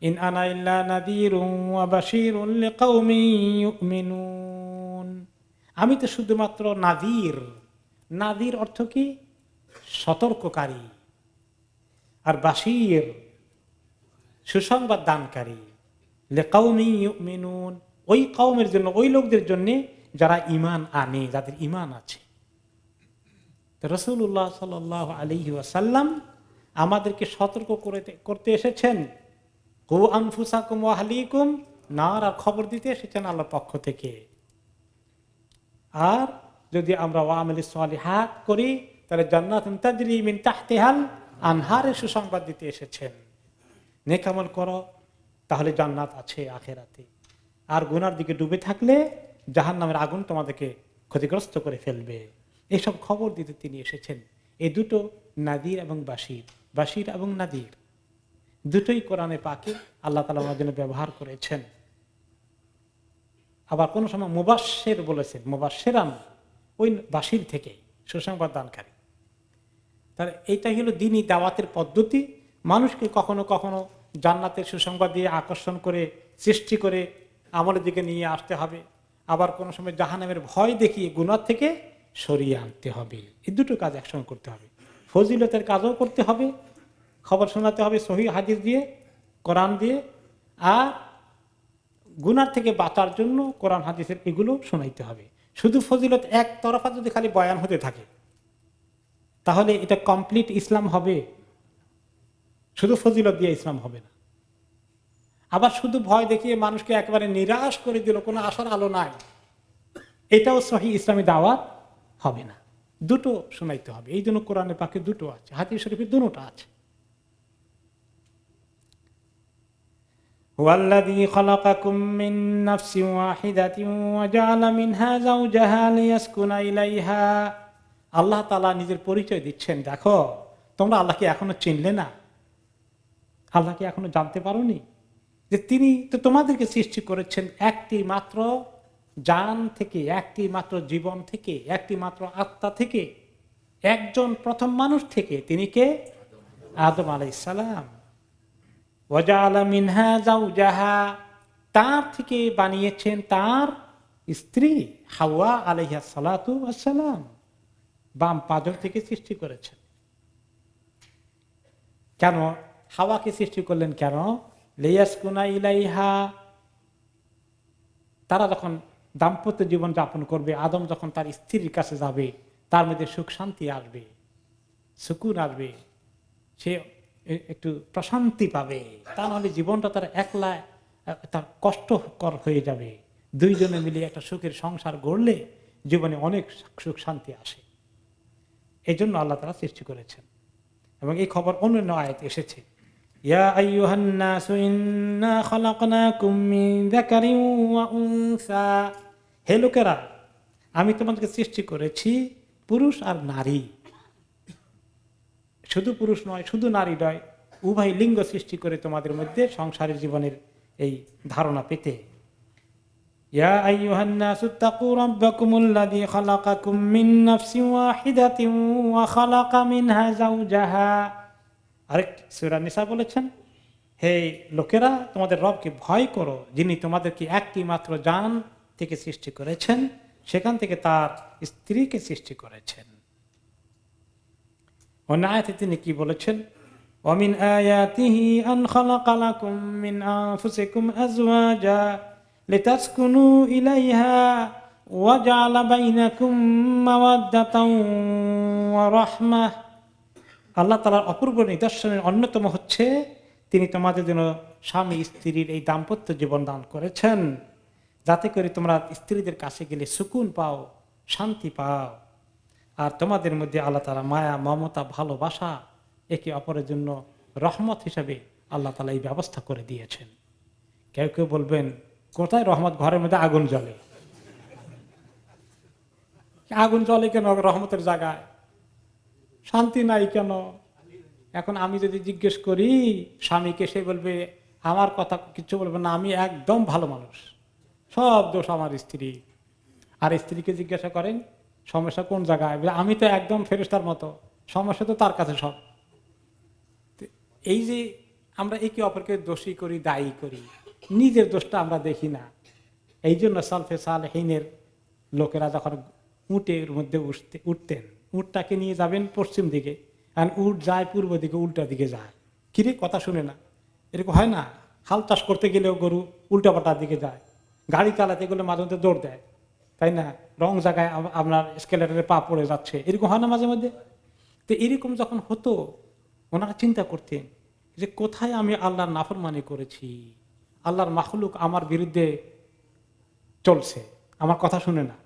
ইন আনা ইল্লা নাযীরুন ওয়া বাশীরুন লিকাওমিন ইউমিনুন। আমি তো শুধুমাত্র নাযীর। নাযীর অর্থ কি? সতর্ককারী। আর বাশীর সুসংবাদ দানকারী। লিকাওমিন ইউমিনুন, ওই কওমের জন্য, ওই লোকদের জন্য যারা ঈমান আনে, যাদের ঈমান আছে। তো রাসূলুল্লাহ সাল্লাল্লাহু আলাইহি ওয়াসাল্লাম আমাদেরকে সতর্ক করতে এসেছেন। কু আনফুসাকুম ওয়া আহলিকুম নার, আর খবর দিতে এসেছেন আল্লাহর পক্ষ থেকে। আর যদি আমরা ওয়ামিলিস সালিহাত করি তাহলে জান্নাতুন তাজরি মিন তাহতিহাল আনহারের সুসংবাদ দিতে এসেছেন। নেক আমল করো তাহলে জান্নাত আছে আখিরাতে, আর গুনার দিকে ডুবে থাকলে জাহান্নামের আগুন তোমাদেরকে ক্ষতিগ্রস্ত করে ফেলবে। এইসব খবর দিতে তিনি এসেছেন। এই দুটো নাদির এবং বাশির, বাশির এবং নাদির দুটোই কোরআনে পাকে আল্লাহ তাআলা আমাদের জন্য ব্যবহার করেছেন। আবার কোন সময় মুবাশশির বলেছেন, মুবাশশিরান, ওই বাশির থেকে সুসংবাদ দানকারী। তার এইটাই হলো দ্বীনি দাওয়াতের পদ্ধতি। মানুষকে কখনো কখনো জান্নাতের সুসংবাদ দিয়ে আকর্ষণ করে, সৃষ্টি করে আমলের দিকে নিয়ে আসতে হবে। আবার কোন সময় জাহান্নামের ভয় দেখিয়ে গুনাহ থেকে সরিয়ে আনতে হবে। এই দুটো কাজ একসঙ্গে করতে হবে। ফজিলতের কাজও করতে হবে, খবর শোনাতে হবে সহিহ হাদিস দিয়ে, কোরআন দিয়ে, আর গুনার থেকে বাঁচার জন্য কোরআন হাদিসের এগুলো শোনাইতে হবে। শুধু ফজিলত এক তরফা যদি খালি বয়ান হতে থাকে তাহলে এটা কমপ্লিট ইসলাম হবে? শুধু ফজিলত দিয়ে ইসলাম হবে না। আবার শুধু ভয় দেখিয়ে মানুষকে একেবারে নিরাশ করে দিল, কোনো আশার আলো নাই, এটাও সহিহ ইসলামী দাওয়াত হবে না। দুটো শোনাইতে হবে। এই জন্য কোরআনে পাকে দুটো আছে, হাদিস শরীফে দুটোটা আছে। হুয়াল্লাযী খালাকাকুম মিন নাফসিন ওয়াহিদাতিন ওয়া জাআলা মিনহা যাওজাহা লিয়াসকুনা ইলাইহা। আল্লাহ তাআলা নিজের পরিচয় দিচ্ছেন, দেখো তোমরা আল্লাহকে এখনো চিনলে না, আল্লাহকে এখনো জানতে পারোনি, যে তিনি তো তোমাদেরকে সৃষ্টি করেছেন একটি মাত্র জান থেকে, একটি মাত্র জীবন থেকে, একটি মাত্র আত্মা থেকে, একজন প্রথম মানুষ থেকে। তিনি কে? আদম আলাইহিস সালাম। ওয়াজআলা মিনহা যাওজাহা, তার থেকে বানিয়েছেন তার স্ত্রী হাওয়া আলাইহিস সালাতু ওয়াস সালাম, বাম পাজর থেকে সৃষ্টি করেছেন। কেন হাওয়াকে সৃষ্টি করলেন? কেন? লিয়াসকুনা ইলাইহা, তারা যখন দাম্পত্য জীবন যাপন করবে, আদম যখন তার স্ত্রীর কাছে যাবে, তার মধ্যে সুখ শান্তি আসবে, সুকুন আসবে, সে একটু প্রশান্তি পাবে। তা নাহলে জীবনটা তার একলা, তার কষ্টকর হয়ে যাবে। দুইজনে মিলে একটা সুখের সংসার গড়লে জীবনে অনেক সুখ শান্তি আসে। এই জন্য আল্লাহ তাআলা সৃষ্টি করেছেন। এবং এই খবর অন্যান্য আয়াতে এসেছে, ইয়া আইয়ুহান নাসু ইন্না খালাকনাকুম মিন যাকারিন ওয়া উনসা, হে লোকেরা আমি তোমাদেরকে সৃষ্টি করেছি পুরুষ আর নারী। শুধু পুরুষ নয়, শুধু নারী নয়, উভয় লিঙ্গ সৃষ্টি করে তোমাদের মধ্যে সংসারের জীবনের এই ধারণা পেতে। ইয়া আইয়ুহান নাসু তাকু রাব্বাকুমুল্লাযী খালাকাকুম মিন নাফসিন ওয়াহিদাতিন ওয়া খালাকা মিনহা যাওজাহা। আরেক সূরা নিসা বলেছেন, হে লোকেরা তোমাদের রবকে ভয় করো, যিনি তোমাদেরকে একটি মাত্র জান থেকে সৃষ্টি করেছেন, সেখান থেকে তার স্ত্রীকে সৃষ্টি করেছেন। অন্য আয়াতে তিনি কি বলেছেন? ওয়ামিন আয়াতিহি আন খালাকা লাকুম মিন আনফুসিকুম আজওয়াজা লিতাসকুনু ইলাইহা ওয়া জাআলা বাইনাকুম মাওয়াদ্দাতাও ওয়া রাহমাহ। আল্লাহ তাআলার অপূর্ব নিদর্শনের অন্যতম হচ্ছে তিনি তোমাদের জন্য স্বামী স্ত্রীর এই দাম্পত্য জীবন দান করেছেন, যাতে করে তোমরা স্ত্রীদের কাছে গেলে সুকুন পাও, শান্তি পাও। আর তোমাদের মধ্যে আল্লাহ তাআলা মায়া, মমতা, ভালোবাসা, একে অপরের জন্য রহমত হিসাবে আল্লাহ তাআলা এই ব্যবস্থা করে দিয়েছেন। কেউ কেউ বলবেন, কোথায় রহমত? ঘরের মধ্যে আগুন জ্বলে। আগুন জ্বলে কেন রহমতের জায়গায়? শান্তি নাই কেন? এখন আমি যদি জিজ্ঞেস করি স্বামীকে, সে বলবে আমার কথা কিছু বলবে না, আমি একদম ভালো মানুষ, সব দোষ আমার স্ত্রী। আর স্ত্রীকে জিজ্ঞাসা করেন সমস্যা কোন জায়গায়, আমি তো একদম ফেরেশতার মতো, সমস্যা তো তার কাছে সব। এই যে আমরা একে অপরকে দোষী করি, দায়ী করি, নিজের দোষটা আমরা দেখি না। এই জন্য সালফে সালেহিনের লোকেরা যখন উটের মধ্যে উঠতেন, উটটাকে নিয়ে যাবেন পশ্চিম দিকে, আর উট যায় পূর্ব দিকে, উল্টা দিকে যায়। কিরে কথা শুনে না? এরকম হয় না? হাল চাষ করতে গেলেও গরু উল্টা পাল্টার দিকে যায়, গাড়ি চালাতে গেলে মাঝে মধ্যে দৌড় দেয়, তাই না? রং জায়গায় আপনার স্কেলেটারে পা পড়ে যাচ্ছে, এরকম হয় না মাঝে মধ্যে? তো এরকম যখন হতো, ওনারা চিন্তা করতেন যে কোথায় আমি আল্লাহর নাফরমানি করেছি, আল্লাহর মাখলুক আমার বিরুদ্ধে চলছে, আমার কথা শুনে না।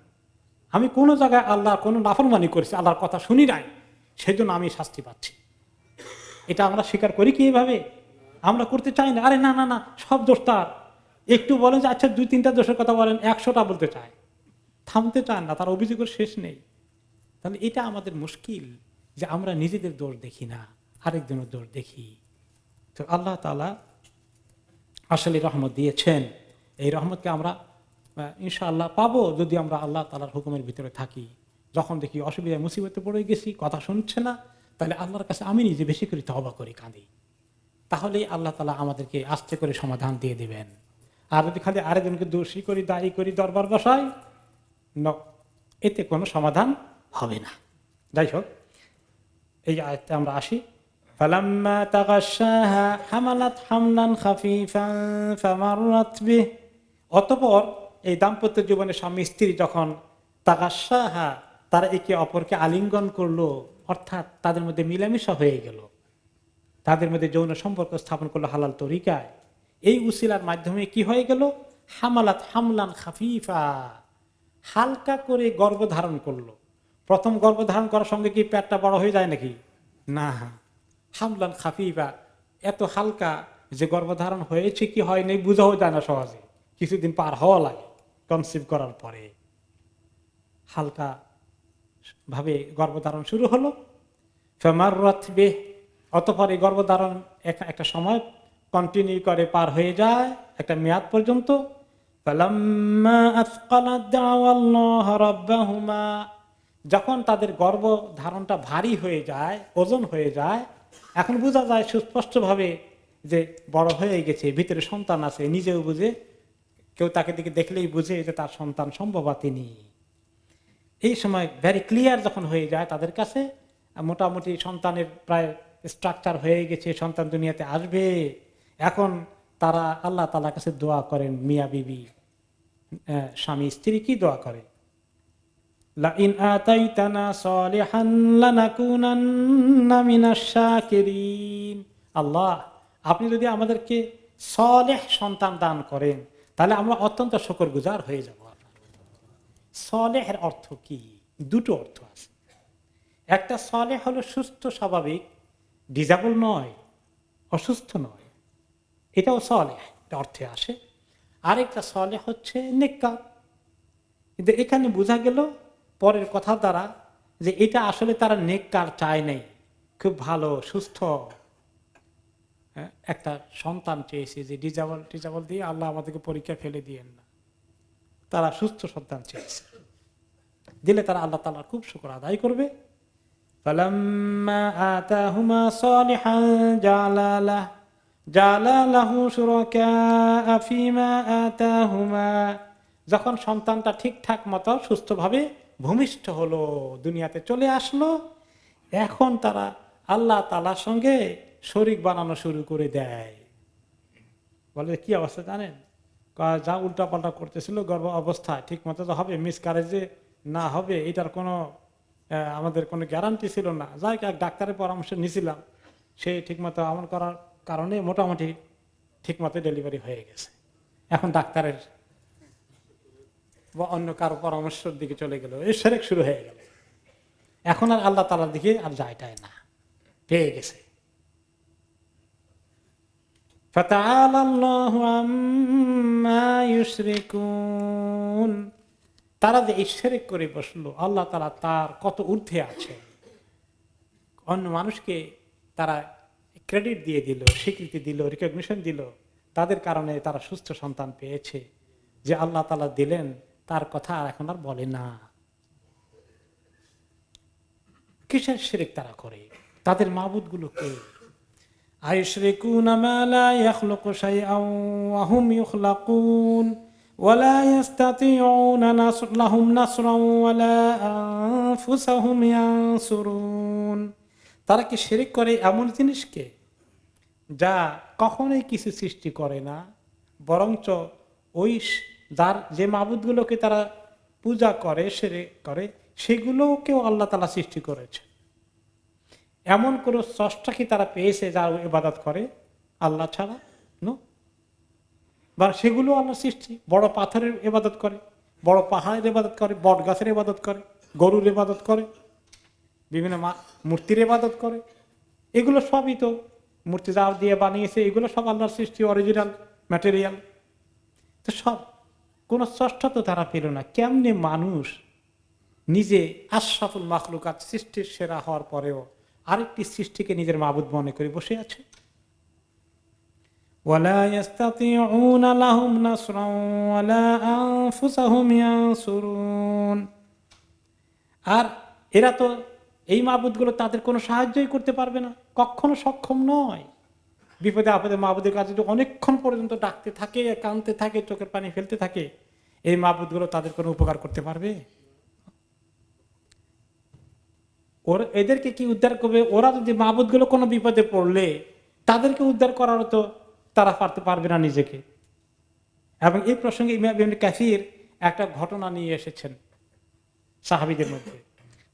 আমি কোনো জায়গায় আল্লাহর কোনো নাফরমানি করেছি, আল্লাহর কথা শুনি নাই, সেজন্য আমি শাস্তি পাচ্ছি। এটা আমরা স্বীকার করি কি এভাবে? আমরা করতে চাই না। আরে না না না, সব দোষ তার। একটু বলেন যে আচ্ছা 2-3টা দোষের কথা বলেন, 100টা বলতে চায়, থামতে চান না, তার অভিযোগের শেষ নেই। তাহলে এটা আমাদের মুশকিল যে আমরা নিজেদের দোষ দেখি না, আরেকজনের দোষ দেখি। তো আল্লাহ তাআলা আসলে রহমত দিয়েছেন। এই রহমতকে আমরা ইনশাআল্লাহ পাবো যদি আমরা আল্লাহ তাআলার হুকুমের ভিতরে থাকি। যখন দেখি অসুবিধায় মুসিবতে পড়ে গেছি, কথা শুনছে না, তাহলে আল্লাহর কাছে আমি নিজে বেশি করে তওবা করি, কাঁদি। তাহলেই আল্লাহ তাআলা আমাদেরকে আস্তে করে সমাধান দিয়ে দিবেন। আর যদি খালি আরেকজনকে দোষী করি, দায়ী করি, দরবার বসাই, এতে কোনো সমাধান হবে না। যাই হোক, এই আয়াতে আমরা আসি। ফালাম্মা তাগাশশাহা হামালাত হামলান খাফীফান ফামাররাত বিহি। অতঃপর এই দাম্পত্য জীবনে স্বামী স্ত্রী যখন তাগাশশাহা, তারা একে অপরকে আলিঙ্গন করলো, অর্থাৎ তাদের মধ্যে মিলামেশা হয়ে গেল, তাদের মধ্যে যৌন সম্পর্ক স্থাপন করলো হালাল তরিকায়, এই উসিলার মাধ্যমে কি হয়ে গেল? হামালাত হামলান খাফীফা, হালকা করে গর্ভধারণ করলো। প্রথম গর্ভধারণ করার সঙ্গে কি পেটটা বড় হয়ে যায় নাকি? না, হামলান খাফীফা, এত হালকা যে গর্ভধারণ হয়েছে কি হয়নি বোঝাও যায় না সহজে, কিছুদিন পার হওয়া লাগে। কনসিভ করার পরে হালকা ভাবে গর্ভধারণ শুরু হলো। ফামাররাত বিহি, অতঃপর এই গর্ভধারণ একটা সময় কন্টিনিউ করে, পার হয়ে যায় একটা মেয়াদ পর্যন্ত। ফালাম্মা আথকালাত দা'ওয়াল্লাহা রাব্বাহুমা, যখন তাদের গর্ভধারণটা ভারী হয়ে যায়, ওজন হয়ে যায়, এখন বোঝা যায় সুস্পষ্টভাবে যে বড় হয়ে গেছে, ভিতরে সন্তান আছে, নিজেও বুঝে, কেউ তাকে দিকে দেখলেই বুঝে যে তার সন্তান সম্ভবাতিনি। এই সময় ভেরি ক্লিয়ার যখন হয়ে যায় তাদের কাছে, মোটামুটি সন্তানের প্রায় স্ট্রাকচার হয়ে গেছে, সন্তান দুনিয়াতে আসবে, এখন তারা আল্লাহ তাআলার কাছে দোয়া করেন। মিয়া বিবি, স্বামী স্ত্রী কি দোয়া করে? লাইন আতাইতানা সালিহান লানাকুনান্না মিনাশ শাকিরিন। আল্লাহ, আপনি যদি আমাদেরকে সালেহ সন্তান দান করেন, তাহলে আমরা অত্যন্ত শুকরগুজার হয়ে যাব। সালেহের অর্থ কি? দুটো অর্থ আছে। একটা সালেহ হলো সুস্থ স্বাভাবিক, ডিজেবল নয়, অসুস্থ নয়, এটাও সালেহ অর্থে আসে। আরেকটা সালেহ হচ্ছে নেককার। কিন্তু এখানে বোঝা গেল পরের কথা দ্বারা যে এটা আসলে তারা নেককার চায় নাই, খুব ভালো সুস্থ একটা সন্তান চেয়েছে, যে ডিজেবল দিয়ে আল্লাহ আমাদেরকে পরীক্ষা ফেলে দিয়েন না। তারা সুস্থ সন্তান চেয়েছে, দিলে তারা আল্লাহ তাআলার খুব শুকর আদায় করবে। ফালাম্মা আতাহুমা সালিহান জাআলা লাহু শুরাকা ফীমা আতাহুমা, যখন সন্তানটা ঠিকঠাক মতো সুস্থভাবে ভূমিষ্ঠ হলো, দুনিয়াতে চলে আসলো, এখন তারা আল্লাহ তাআলার সঙ্গে শরীক বানানো শুরু করে দেয়। বলে কি অবস্থা জানেন? যা উল্টাপাল্টা করতেছিল গর্ভ অবস্থায় ঠিক মতো তো হবে, মিসক্যারেজে না হবে এটার কোনো আমাদের কোনো গ্যারান্টি ছিল না। যাই এক ডাক্তারের পরামর্শ নিয়েছিলাম, সে ঠিকমতো আমল করার কারণে মোটামুটি ঠিকমতো ডেলিভারি হয়ে গেছে। এখন ডাক্তারের বা অন্য কারো পরামর্শের দিকে চলে গেল, এই সেরেক শুরু হয়ে গেল। এখন আর আল্লাহ তাআলার দিকে আর যায়টাই না, পেয়ে গেছে। ফাতাআলা আল্লাহু আম্মা ইউশরিকুন, তারা যে শিরক করে বসলো, আল্লাহ তাআলা তার কত ঊর্ধ্বে আছে। অন্য মানুষকে তারা ক্রেডিট দিয়ে দিল, স্বীকৃতি দিল, রিকগনিশন দিল, তাদের কারণে তারা সুস্থ সন্তান পেয়েছে। যে আল্লাহ তাআলা দিলেন তার কথা আর এখন আর বলে না। কিসের শিরক তারা করে? তাদের মাবুদ গুলোকে। আয়ুশরিকুনা মা লা ইয়াখলুকু শাইআন ওয়া হুম ইখলাকুন ওয়া লা ইস্তাতিউনা লাহুম নাসরান ওয়া লা আনফুসাহুম ইয়ানসুরুন। তারা কি শিরক করে এমন জিনিসকে যা কখনোই কিছু সৃষ্টি করে না, বরঞ্চ ওই যার যে মাবুদগুলোকে তারা পূজা করে, শিরক করে, সেগুলোকেও আল্লাহ তাআলা সৃষ্টি করেছে। এমন কোন স্রষ্টা কি তারা পেয়েছে যার ইবাদত করে আল্লাহ ছাড়া? বা সেগুলো আল্লাহ সৃষ্টি। বড় পাথরের ইবাদত করে, বড় পাহাড়ের ইবাদত করে, বট গাছের ইবাদত করে, গরুর ইবাদত করে, বিভিন্ন মূর্তির ইবাদত করে। এগুলো সবই তো মূর্তি যা দিয়ে বানিয়েছে, এগুলো সব আল্লাহর সৃষ্টি, অরিজিনাল ম্যাটেরিয়াল। তো সব কোন স্রষ্টা তো তারা পেল না। কেমনে মানুষ নিজে আশরাফুল মাখলুকাত, সৃষ্টির সেরা হওয়ার পরেও আরেকটি সৃষ্টিকে নিজের মাবুদ মনে করে বসে আছে? ওয়ালা ইস্তাতিউনা লাহুম নাসরান ওয়ালা আনফুসাহুম ইয়ানসুরুন। আর এরা তো এই মাবুদগুলো তাদের কোনো সাহায্যই করতে পারবে না, কখনো সক্ষম নয়। বিপদে আপদে মাবুদের কাছে অনেকক্ষণ পর্যন্ত ডাকতে থাকে, কাঁদতে থাকে, চোখের পানি ফেলতে থাকে, এই মাবুদগুলো তাদের কোনো উপকার করতে পারবে? এদেরকে কি উদ্ধার করবে? ওরা যদি মাবুদগুলো কোনো বিপদে পড়লে তাদেরকে উদ্ধার করারও তো তারা পারবে না নিজেকে। এবং এই প্রসঙ্গে ইমাম ইবনে কাসির একটা ঘটনা নিয়ে এসেছেন সাহাবীদের মধ্যে।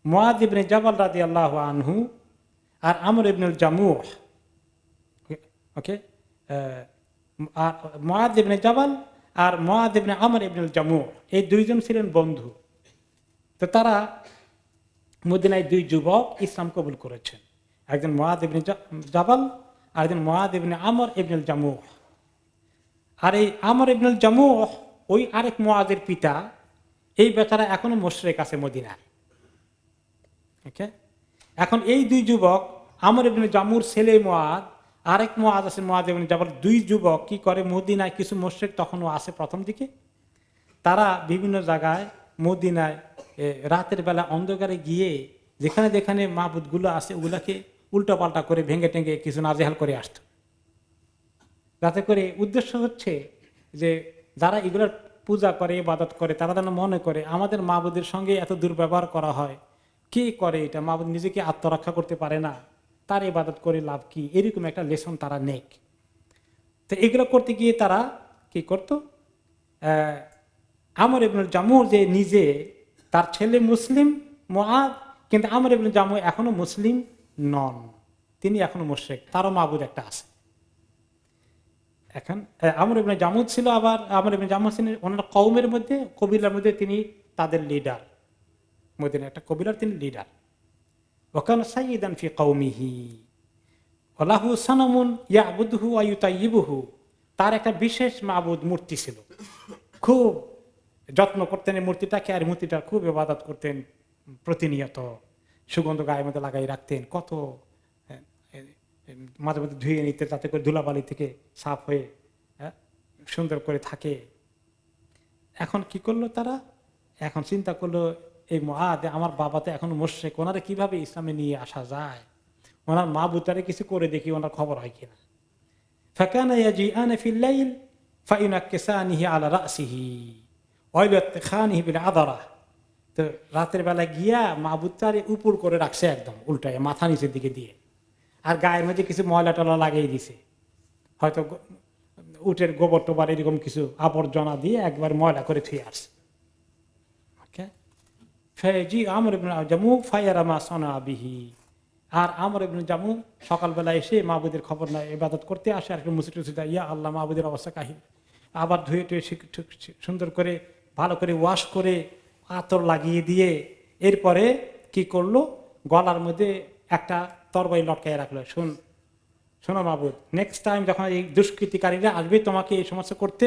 মুআয ইবনে জাবাল রাদিয়াল্লাহু আনহু আর আমর ইবনুল জামুহ, ওকে, মুআয ইবনে জাবাল আর মুআয ইবনে আমর ইবনুল জামুহ, এই দুইজন ছিলেন বন্ধু। তো তারা মদিনায় দুই যুবক ইসলাম কবুল করেছেন, একজন মুআয ইবনে জাবাল আর একজন মুআয ইবনে আমর ইবনুল জামুহ। আর এই আমর ইবনুল জামুহ ওই আরেক মুআযের পিতা, এই বেচারা এখনো মুশরিক আছে মদিনায়। ওকে, এখন এই দুই যুবক, আমর ইবনে জামুর ছেলে মুআয, আরেক মুআয আছে মুআয ইবনে জাবাল, দুই যুবক কি করে, মদিনায় কিছু মুশরিক তখনও আছে প্রথম দিকে, তারা বিভিন্ন জায়গায় মদিনায় রাতের বেলা অন্ধকারে গিয়ে যেখানে যেখানে মাবুদগুলো আছে ওগুলাকে উল্টাপাল্টা করে ভেঙে টেঙে কিছু নাজেহাল করে আসত। যাতে করে উদ্দেশ্য হচ্ছে যে যারা এগুলোর পূজা করে, ইবাদত করে, তারা যেন মনে করে আমাদের মাবুদের সঙ্গে এত দুর্ব্যবহার করা হয়, কে করে এটা, মাবুদ নিজেকে আত্মরক্ষা করতে পারে না, তার ইবাদত করে লাভ কি, এরকম একটা লেসন তারা নেক। তো এগুলো করতে গিয়ে তারা কি করত, আমর ইবনুল জামুহ যে নিজে, তার ছেলে মুসলিম মুআয, কিন্তু আমর ইবনুল জামুহ এখনো মুসলিম নন, তিনি এখনো মুশরিক, তারও মাবুদ একটা আছে। এখন আমর ইবনে জামুহ ছিল, আবার আমর ইবনে জামুহ ছিলেন ওনার কওমের মধ্যে, কবিলার মধ্যে তিনি তাদের লিডার, মদিনার একটা কবিলার তিনি লিডার। ওয়াকান সাইয়্যিদান ফি কওমিহি ওয়া লাহু সানামুন ইয়াবুদুহু ওয়া ইউতাইয়িবুহু, তার একটা বিশেষ মাবুদ মূর্তি ছিল, খুব যত্ন করতেন এই মূর্তিটাকে, আর মূর্তিটার খুব ইবাদত করতেন প্রতিনিয়ত, সুগন্ধ গায়ের মধ্যে লাগাই রাখতেন, কত মাঝে মধ্যে ধুয়ে নিতে, যাতে করে ধুলাবালি থেকে সাফ হয়ে সুন্দর করে থাকে। এখন কি করলো তারা, এখন চিন্তা করলো এই মুআয, আমার বাবা তো এখন মুশরিক, ওনারা কিভাবে ইসলামে নিয়ে আসা যায়, ওনার মাবুদারে কিছু করে দেখি ওনার খবর হয় কিনা। ফাকানা ইয়াজিআনা ফিল লাইল ফাইনাক্কিসানিহি আলা রাসিহি ওয়া ইয়াতখানিহি বিল আদারা। তো রাতের বেলা গিয়া মাবুদটারে উপর করে রাখছে, একদম উল্টায়, মাথা নিচের দিকে দিয়ে, আর গায়ের মধ্যে কিছু ময়লা টলা লাগিয়ে দিছে, হয়তো উটের গোবর টোবর এরকম কিছু আবর্জনা দিয়ে একবার ময়লা করে থুয়ে আসছে। ফেজি আমর ইবনে জামু ফায়ারামা সানা বিহি, আর আমর ইবনে জামু সকালবেলা এসে মাহবুদের খবর নেয়, ইবাদত করতে আসে আর মুসি টুসি দেয়, ইয়া আল্লাহ মাহবুদের অবস্থা কাহিল। আবার ধুয়ে টুয়ে সুন্দর করে ভালো করে ওয়াশ করে আতর লাগিয়ে দিয়ে এরপরে কি করলো, গলার মধ্যে একটা তরবারি লটকায় রাখলো। শোনো মাহবুদ, নেক্সট টাইম যখন এই দুষ্কৃতিকারীরা আসবে তোমাকে এই সমস্ত করতে,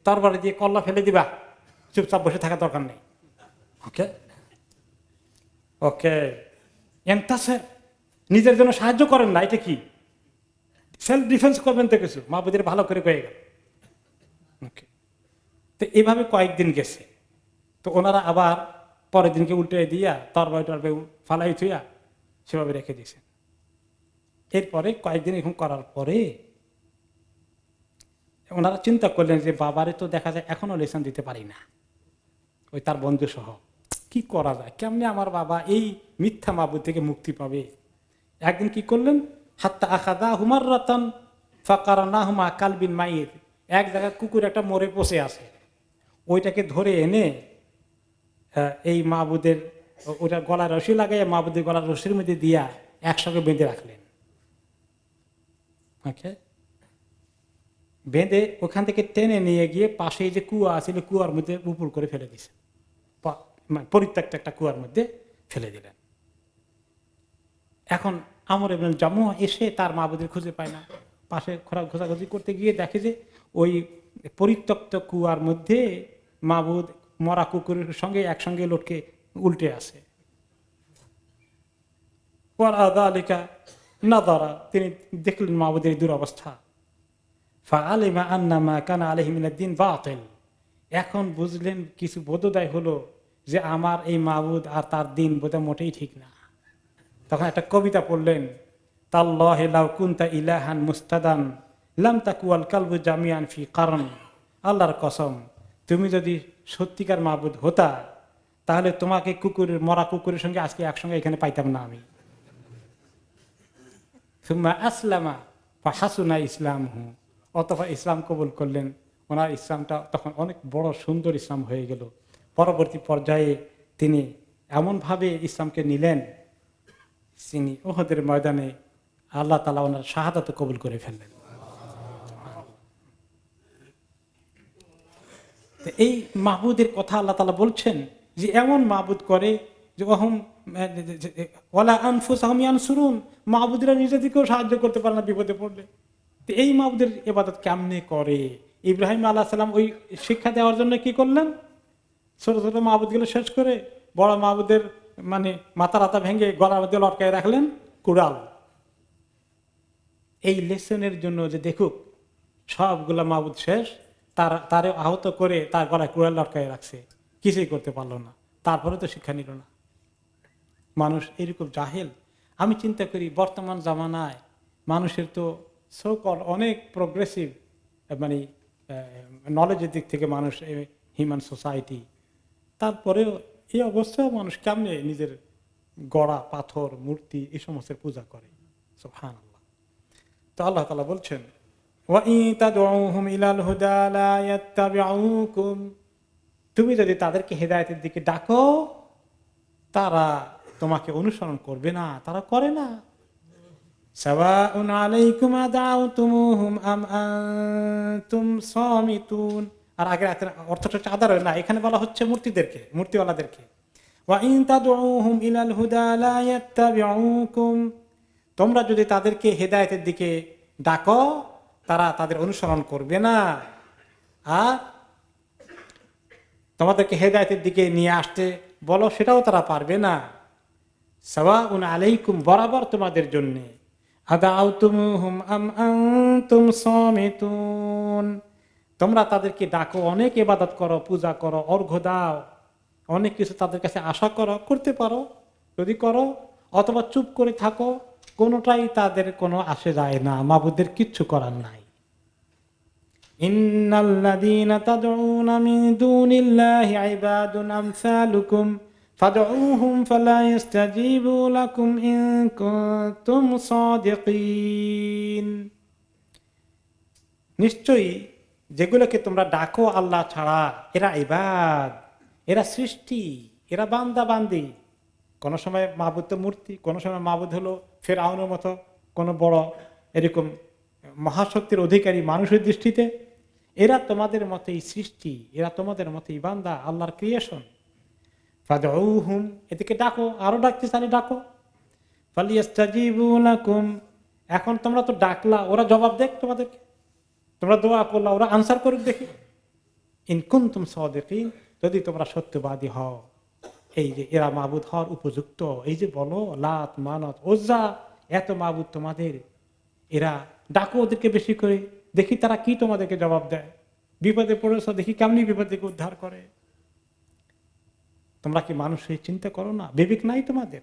তরবারি দিয়ে কল্লা ফেলে দিবা, চুপচাপ বসে থাকা দরকার নেই। ওকে ওকে এন্টাসের নিজের জন্য সাহায্য করেন না, এটা কি সেলফ ডিফেন্স করবেন তো কিছু, মাহবুদের ভালো করে কয়ে গেল। ওকে, তো এইভাবে কয়েকদিন গেছে। তো ওনারা আবার পরের দিনকে উল্টে দিয়া তরবারি টরবারি ফালাই থুইয়া সেভাবে রেখে দিয়েছেন। এরপরে কয়েকদিন এরকম করার পরে ওনারা চিন্তা করলেন যে বাবারে তো দেখা যায় এখনো লেসন দিতে পারি না, ওই তার বন্ধু সহ, কি করা যায়, কেমনে আমার বাবা এই মিথ্যা মাহবুদ থেকে মুক্তি পাবে। একদিন কি করলেন, হাত্তা আখাদা হুমার রতন ফাকার না হুমা কালবিন মাইর, এক জায়গায় কুকুর একটা মরে বসে আছে, ওইটাকে ধরে এনে এই মাহবুদের ওটার গলার রশি লাগাইয়া মাহবুদের গলার রশির মধ্যে দিয়া একসঙ্গে বেঁধে রাখলেন। ওকে, বেঁধে ওখান থেকে টেনে নিয়ে গিয়ে পাশে যে কুয়া আছিল কুয়ার মধ্যে উপর করে ফেলে দিছে, পরিত্যক্ত একটা কুয়ার মধ্যে ফেলে দিলেন। এখন আমর ইবনে জামু এসে তার মাহবুদের খুঁজে পায় না, পাশে খোঁজাখুঁজি করতে গিয়ে দেখে যে ওই পরিত্যক্ত কুয়ার মধ্যে মাহবুদ মরা কুকুরের সঙ্গে একসঙ্গে লটকে উল্টে আছে। তিনি দেখলেন মাহবুদের দুরবস্থা। এখন বুঝলেন, কিছু বোধোদয় হলো যে আমার এই মাহবুদ আর তার দিন বোধহয় মোটেই ঠিক না। তখন একটা কবিতা পড়লেন, তাল্লাহি লাউ কুনতা ইলাহান মুস্তাদান লাম তাকুয়াল কালবু জামিয়ান ফি কারণ, আল্লাহর কসম তুমি যদি সত্যিকার মাহবুদ হতা তাহলে তোমাকে কুকুরের মরা কুকুরের সঙ্গে আজকে একসঙ্গে এখানে পাইতাম না আমি। সুম্মা আসলামা ফাহাসুনা ইসলামহু, অতঃপর ইসলাম কবুল করলেন। ওনার ইসলামটা তখন অনেক বড় সুন্দর ইসলাম হয়ে গেল। পরবর্তী পর্যায়ে তিনি এমনভাবে ইসলামকে নিলেন, তিনি উহুদের ময়দানে আল্লাহ তাআলা ওনার শাহাদাত কবুল করে ফেললেন। এই মাহবুদের কথা আল্লাহ তাআলা বলছেন যে এমন মাহবুদ করে যে মাহবুদরা নিজেদেরকেও সাহায্য করতে পারে না বিপদে পড়লে। তো এই মাহবুদের ইবাদত কেমনে করে? ইব্রাহিম আলাইহিস সালাম ওই শিক্ষা দেওয়ার জন্য কি করলেন, ছোট ছোট মাহবুদগুলো শেষ করে বড় মাহবুদের মানে মাথা রাতা ভেঙে গলার মধ্যে লটকায় রাখলেন কুড়াল। এই লেসনের জন্য যে দেখুক সবগুলা মাহবুদ শেষ, তারে আহত করে তার গলায় কুড়াল লটকায় রাখছে, কিছুই করতে পারলো না, তারপরে তো শিক্ষা নিল না। মানুষ এরকম জাহেল। আমি চিন্তা করি বর্তমান জামানায় মানুষের তো সোকল অনেক প্রোগ্রেসিভ মানে নলেজের দিক থেকে মানুষ হিউম্যান সোসাইটি, তারপরেও এই অবস্থায় মানুষ কেমনে নিজের গড়া পাথর মূর্তি এই সমস্ত পূজা করে। সুবহানাল্লাহ। তো আল্লাহ তাআলা বলছেন, তুমি যদি তাদেরকে হেদায়েতের দিকে ডাকো তারা তোমাকে অনুসরণ করবে না, তারা করে না। সাওয়াউন আলাইকুম আদাউতুমুহুম আম আনতুম সামিতুন। আর আগের অর্থটা চাঁদার না, এখানে বলা হচ্ছে মূর্তিদেরকে, মূর্তিওয়ালাদেরকে। ওয়া ইন তাদউহুম ইলাল হুদা লা ইয়াত্তাবিউকুম, তোমরা যদি তাদেরকে হেদায়েতের দিকে ডাকো তারা তাদের অনুসরণ করবে না, আর তোমাদেরকে হেদায়েতের দিকে নিয়ে আসতে বলো সেটাও তারা পারবে না। সাওয়াউন আলাইকুম, বরাবর তোমাদের জন্য, আদাউতুমুহুম আম আনতুম সামিতুন, তোমরা তাদেরকে ডাকো, অনেক ইবাদত করো, পূজা করো, অর্ঘ্য দাও, অনেক কিছু তাদের কাছে আশা করো, করতে পারো যদি করো, অথবা চুপ করে থাকো, কোনোটাই তাদের কোনো আসে যায় না, মাবুদের কিচ্ছু করার নাই। ইন্নাল্লাযীনা তাদউনা মিন দুনিল্লাহি ইবাদুন আমসালুকুম ফাদউহুম ফালা ইস্তাজিবু লাকুম ইন কুনতুম সাদিকিন। নিশ্চয়ই যেগুলোকে তোমরা ডাকো আল্লাহ ছাড়া, এরা ইবাদ, এরা সৃষ্টি, এরা বান্দা বান্দি। কোন সময় মাবুদ তো মূর্তি, কোন সময় মাবুদ হলো ফেরাউনের মতো কোন বড় এরকম মহাশক্তির অধিকারী মানুষের দৃষ্টিতে। এরা তোমাদের মতোই সৃষ্টি, এরা তোমাদের মতোই বান্দা, আল্লাহর ক্রিয়েশন। ফাদউহুম, এদিকে ডাকো, আরো ডাকতে চাইলে ডাকো। ফালিয়াস্তাজিবু লাকুম, এখন তোমরা তো ডাকলা, ওরা জবাব দেখ তোমাদেরকে। তোমরা দোয়া করলা, ওরা আনসার করুক দেখি। ইন কুনতুম সাদিকিন, যদি তোমরা সত্যবাদী হও। এই যে এরা মাবুদ হওয়ার উপযুক্ত, এই যে বলো লাত মানত ওজ্জা এত মাবুদ তোমাদের, এরা ডাকো ওদেরকে বেশি করে, দেখি তারা কি তোমাদেরকে জবাব দেয়। বিপদে পড়েছ, দেখি কেমনি বিপদ থেকে উদ্ধার করে। তোমরা কি মানুষ হয়ে চিন্তা করো না? বিবেক নাই তোমাদের?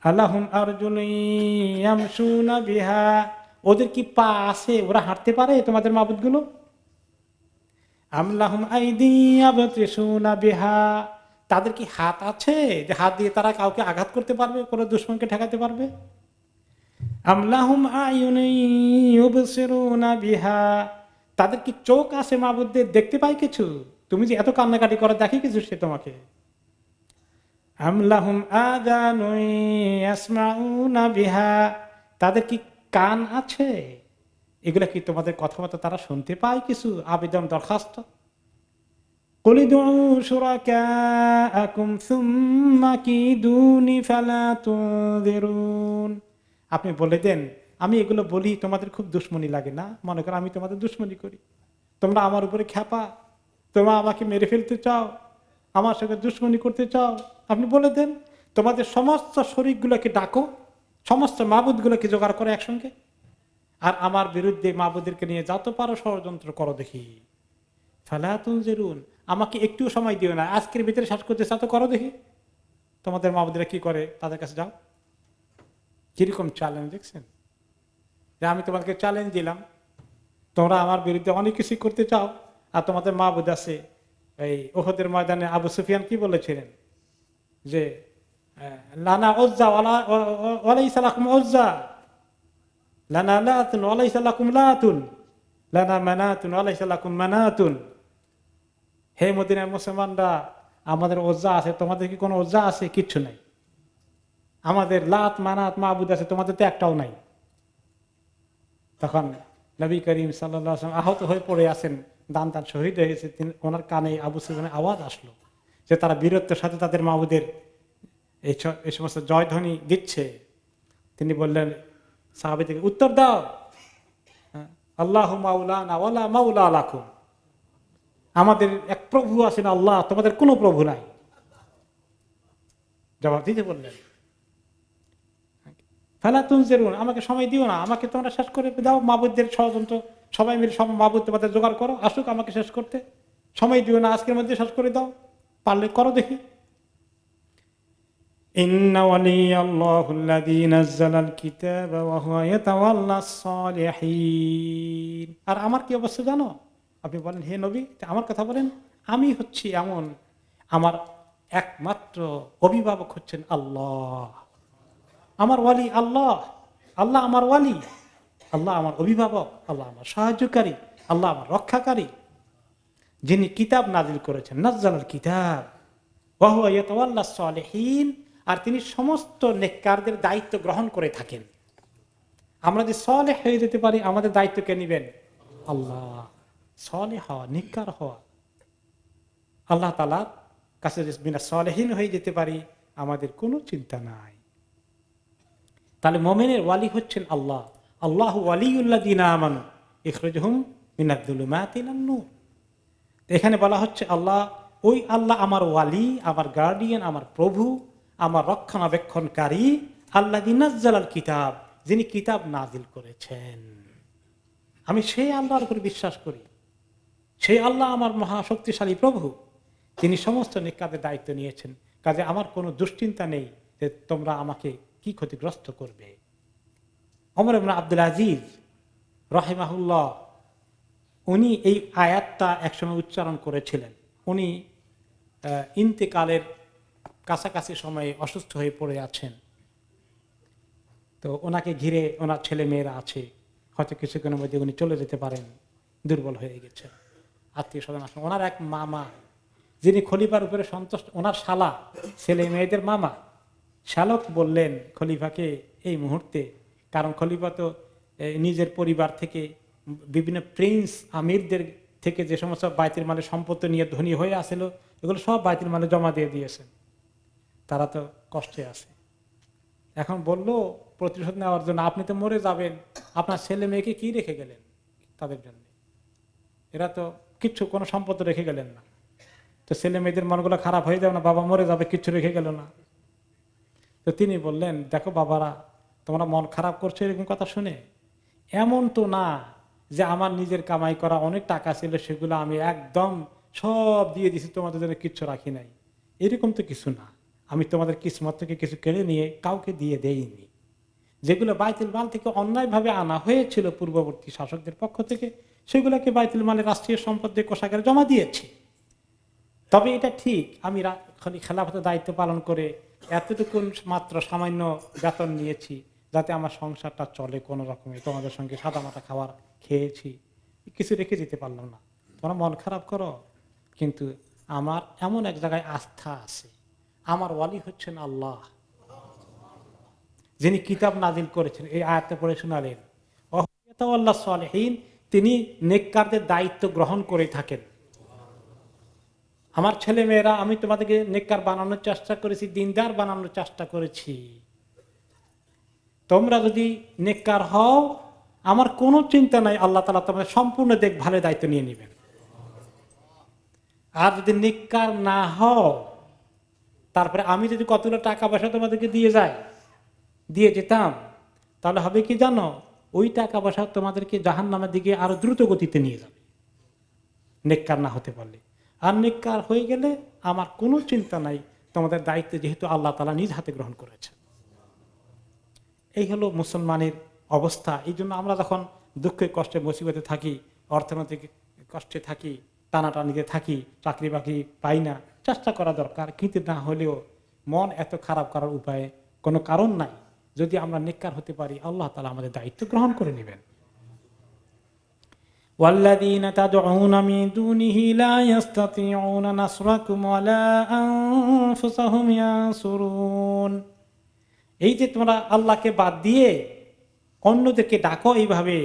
আল্লাহুম আরজুলুন ইয়ামশুনা বিহা, ওদের কি পা আছে, ওরা হাঁটতে পারে তোমাদের মাবুদগুলো? আম লাহুম আইদি ইয়াবতিশুনা বিহা, তাদের কি হাত আছে যে হাত দিয়ে তারা কাউকে আঘাত করতে পারবে, কোনো দুশমনকে ঠেকাতে পারবে? আম লাহুম আয়ুনুন ইউবসিরুনা বিহা, তাদের কি চোখ আছে মাবুদদের, দেখতে পায় কিছু? তুমি যে এত কান্নাকাটি করো, দেখে কিছু সে তোমাকে? আম লাহুম আযানুন ইয়াসমাউনা বিহা, তাদের কি কান আছে, এগুলা কি তোমাদের কথাবার্তা তারা শুনতে পায় কিছু? আবেদন দরখাস্ত। কুল উদউ শুরাকাআকুম সুম্মা কিদুনি ফালা তুনযিরুন, আপনি বলে দেন, আমি এগুলো বলি তোমাদের খুব দুশ্মনী লাগে না? মনে করো আমি তোমাদের দুশ্মনী করি, তোমরা আমার উপরে খ্যাপা, তোমরা আমাকে মেরে ফেলতে চাও, আমার সঙ্গে দুশ্মনী করতে চাও, আপনি বলে দেন তোমাদের সমস্ত শরীরগুলোকে ডাকো, সমস্ত মাবুদগুলোকে জোগাড় করো একসঙ্গে, আর আমার বিরুদ্ধে মাবুদেরকে নিয়ে যত পারো ষড়যন্ত্র করো দেখি। ফালা তুনজিরুন, আমাকে একটু সময় দিও না, আজকের ভিতরে শেষ করতে চাও তো করো দেখি। তোমাদের মাবুদেরা কি করে তাদের কাছে যাও। কিরকম চ্যালেঞ্জ দেখছেন? যে আমি তোমাকে চ্যালেঞ্জ দিলাম, তোমরা আমার বিরুদ্ধে অনেক কিছু করতে চাও, আর তোমাদের মাবুদ আছে। এই উহুদের ময়দানে আবু সুফিয়ান কি বলেছিলেন যে লানা উজ্জা ওয়ালাইসা লাকুম উজ্জা, লানা লাতুন ওয়ালাইসা লাকুম লাতুন, লানা মানাতুন ওয়ালাইসা লাকুম মানাতুন। হে মদিনার মুসলমানরা, আমাদের ওজ্জা আছে, তোমাদের কি কোনো ওজ্জা আছে? কিচ্ছু নাই। আমাদের লাত মানাত মাবুদ আছে, তোমাদের তো একটাও নাই। তখন নবী করিম সাল্লাল্লাহু আলাইহি ওয়াসাল্লাম আহত হয়ে পড়ে আছেন, দান দান শহীদ হয়েছে, ওনার কানে আবু সুফিয়ানের আওয়াজ আসলো যে তারা বীরত্বের সাথে তাদের মাবুদের এই সমস্ত জয়ধ্বনি দিচ্ছে। তিনি বললেন সাহাবীদেরকে, উত্তর দাও, আল্লাহু মাওলানা ওয়ালা মাওলা লাকুম, আমাদের এক প্রভু আছেন আল্লাহ, তোমাদের কোনো প্রভু নাই। জবাব দিতে বললেন। ফালা তুনজিরুন, আমাকে সময় দিও না, আমাকে তোমরা শেষ করে দাও। মাবুদদের ষড়যন্ত্র সবাই মিলে সব মাবুদ তোমাদের জোগাড় করো, আসুক আমাকে শেষ করতে, সময় দিও না, আজকের মধ্যে শেষ করে দাও, পারলে করো দেখি। ইন্না ওয়ালিয়াল্লাহুল্লাযী নাযালাল কিতাবা ওয়া হুয়া ইয়াতাওয়াল্লাস সালিহিন। আর আমার কি অবস্থা জানো? আপনি বলেন হে নবী, আমার কথা বলেন, আমি হচ্ছি এমন, আমার একমাত্র অভিভাবক হচ্ছেন আল্লাহ, আমার ওয়ালি আল্লাহ, আল্লাহ আমার ওয়ালি, আল্লাহ আমার অভিভাবক, আল্লাহ আমার সাহায্যকারী, আল্লাহ আমার রক্ষাকারী, যিনি কিতাব নাজিল করেছেন, নাযালাল কিতাব ওয়া হুয়া ইয়াতাওয়াল্লাস সালিহিন, আর তিনি সমস্ত নেককারদের দায়িত্ব গ্রহণ করে থাকেন। আমরা যে সালেহ হয়ে যেতে পারি, আমাদের দায়িত্ব কে নেবেন? আল্লাহ। সালেহ হওয়া, নেককার হওয়া, আল্লাহ তাআলার কাছে বিনা সালেহীন হয়ে যেতে পারি, আমাদের কোনো চিন্তা নাই। তাহলে মুমিনের ওয়ালি হচ্ছেন আল্লাহ। আল্লাহু ওয়ালিউল্লাযীনা আমানু ইখরিজুহুম মিনাজ-যুলুমাতি ইলান-নূর। এখানে বলা হচ্ছে আল্লাহ, ওই আল্লাহ আমার ওয়ালি, আমার গার্ডিয়ান, আমার প্রভু, আমার রক্ষণাবেক্ষণকারী, আল্লাযী নাযালাল কিতাব, যিনি কিতাব নাজিল করেছেন। আমি সেই আল্লাহর উপর বিশ্বাস করি, সেই আল্লাহ আমার মহাশক্তিশালী প্রভু, তিনি সমস্ত নেককারদের দায়িত্ব নিয়েছেন। কাজে আমার কোনো দুশ্চিন্তা নেই যে তোমরা আমাকে কি ক্ষতিগ্রস্ত করবে। ওমর ইবনে আব্দুল আজিজ রাহিমাহুল্লাহ, উনি এই আয়াতটা একসময় উচ্চারণ করেছিলেন। উনি ইন্তেকালের কাছাকাছি সময়ে অসুস্থ হয়ে পড়ে আছেন। তো ওনাকে ঘিরে ওনার ছেলে মেয়েরা আছে, হয়তো কিছুক্ষণের মধ্যে উনি চলে যেতে পারেন। দুর্বল হয়ে গেছে। আত্মীয় স্বজন আসলে ওনার এক মামা যিনি খলিফার উপরে সন্তুষ্ট, ওনার শালা, ছেলে মেয়েদের মামা, শালক বললেন খলিফাকে এই মুহূর্তে, কারণ খলিফা তো নিজের পরিবার থেকে বিভিন্ন প্রিন্স আমিরদের থেকে যে সমস্ত বাইতুল মালের সম্পত্তি নিয়ে ধনী হয়ে আসছিল এগুলো সব বাইতুল মালে জমা দিয়ে দিয়েছেন, তারা তো কষ্টে আছে। এখন বললো প্রতিশোধ নেওয়ার জন্য, আপনি তো মরে যাবেন, আপনার ছেলে মেয়েকে কি রেখে গেলেন তাদের জন্য? এরা তো কিচ্ছু কোনো সম্পত্তি রেখে গেলেন না, তো ছেলে মেয়েদের মনগুলো খারাপ হয়ে যাবে না, বাবা মরে যাবে কিচ্ছু রেখে গেল না। তো তিনি বললেন, দেখো বাবারা, তোমরা মন খারাপ করছো এরকম কথা শুনে, এমন তো না যে আমার নিজের কামাই করা অনেক টাকা ছিল সেগুলো আমি একদম সব দিয়ে দিছি, তোমাদের জন্য কিচ্ছু রাখি নাই, এরকম তো কিছু না। আমি তোমাদের কিসমত থেকে কিছু কেড়ে নিয়ে কাউকে দিয়ে দেইনি। যেগুলো বাইতুল মাল থেকে অন্যায়ভাবে আনা হয়েছিল পূর্ববর্তী শাসকদের পক্ষ থেকে, সেগুলোকে বাইতুল মালের রাষ্ট্রীয় সম্পদ দিয়ে কোষাগারে জমা দিয়েছি। তবে এটা ঠিক, আমি খেলাফতের দায়িত্ব পালন করে এতটুকু মাত্র সামান্য বেতন নিয়েছি যাতে আমার সংসারটা চলে কোনো রকমে, তোমাদের সঙ্গে সাদামাটা খাবার খেয়েছি, কিছু রেখে যেতে পারলাম না, তোমরা মন খারাপ করো। কিন্তু আমার এমন এক জায়গায় আস্থা আছে, আমার ওয়ালি হচ্ছেন আল্লাহ, যিনি কিতাব নাজিল করেছেন, এই আয়াতে পড়ে শোনালেন, আল্লাহ সালেহীন, তিনি নেককারদের দায়িত্ব গ্রহণ করে থাকেন। আমার ছেলে মেয়েরা, আমি তোমাদেরকে নেককার বানানোর চেষ্টা করেছি, দিনদার বানানোর চেষ্টা করেছি, তোমরা যদি নেককার হও আমার কোনো চিন্তা নাই, আল্লাহ তাআলা তোমাদের সম্পূর্ণ দেখভালের দায়িত্ব নিয়ে নেবেন। আর যদি নেককার না হও, তারপরে আমি যদি কতগুলো টাকা পয়সা তোমাদেরকে দিয়ে যেতাম, তাহলে হবে কি জানো, ওই টাকা পয়সা তোমাদেরকে জাহান্নামের দিকে আরো দ্রুত গতিতে নিয়ে যাবে, নেককার না হতে পারলে। আর নেককার হয়ে গেলে আমার কোনো চিন্তা নাই, তোমাদের দায়িত্ব যেহেতু আল্লাহ তাআলা নিজ হাতে গ্রহণ করেছেন। এই হলো মুসলমানের অবস্থা। এই জন্য আমরা যখন দুঃখে কষ্টে মুসিবতে থাকি, অর্থনৈতিক কষ্টে থাকি, টানাটানিতে থাকি, চাকরি বাকরি পাই না, চেষ্টা করা দরকার, কিন্তু না হলেও মন এত খারাপ করার উপায়ে কোনো কারণ নাই। যদি আমরা নেককার হতে পারি, আল্লাহ তাআলা আমাদের দায়িত্ব গ্রহণ করে নেবেন। والذين تدعون من دونه لا يستطيعون نصركم ولا أنفسهم ينصرون। এই যে তোমরা আল্লাহকে বাদ দিয়ে অন্যদেরকে ডাকো এইভাবে,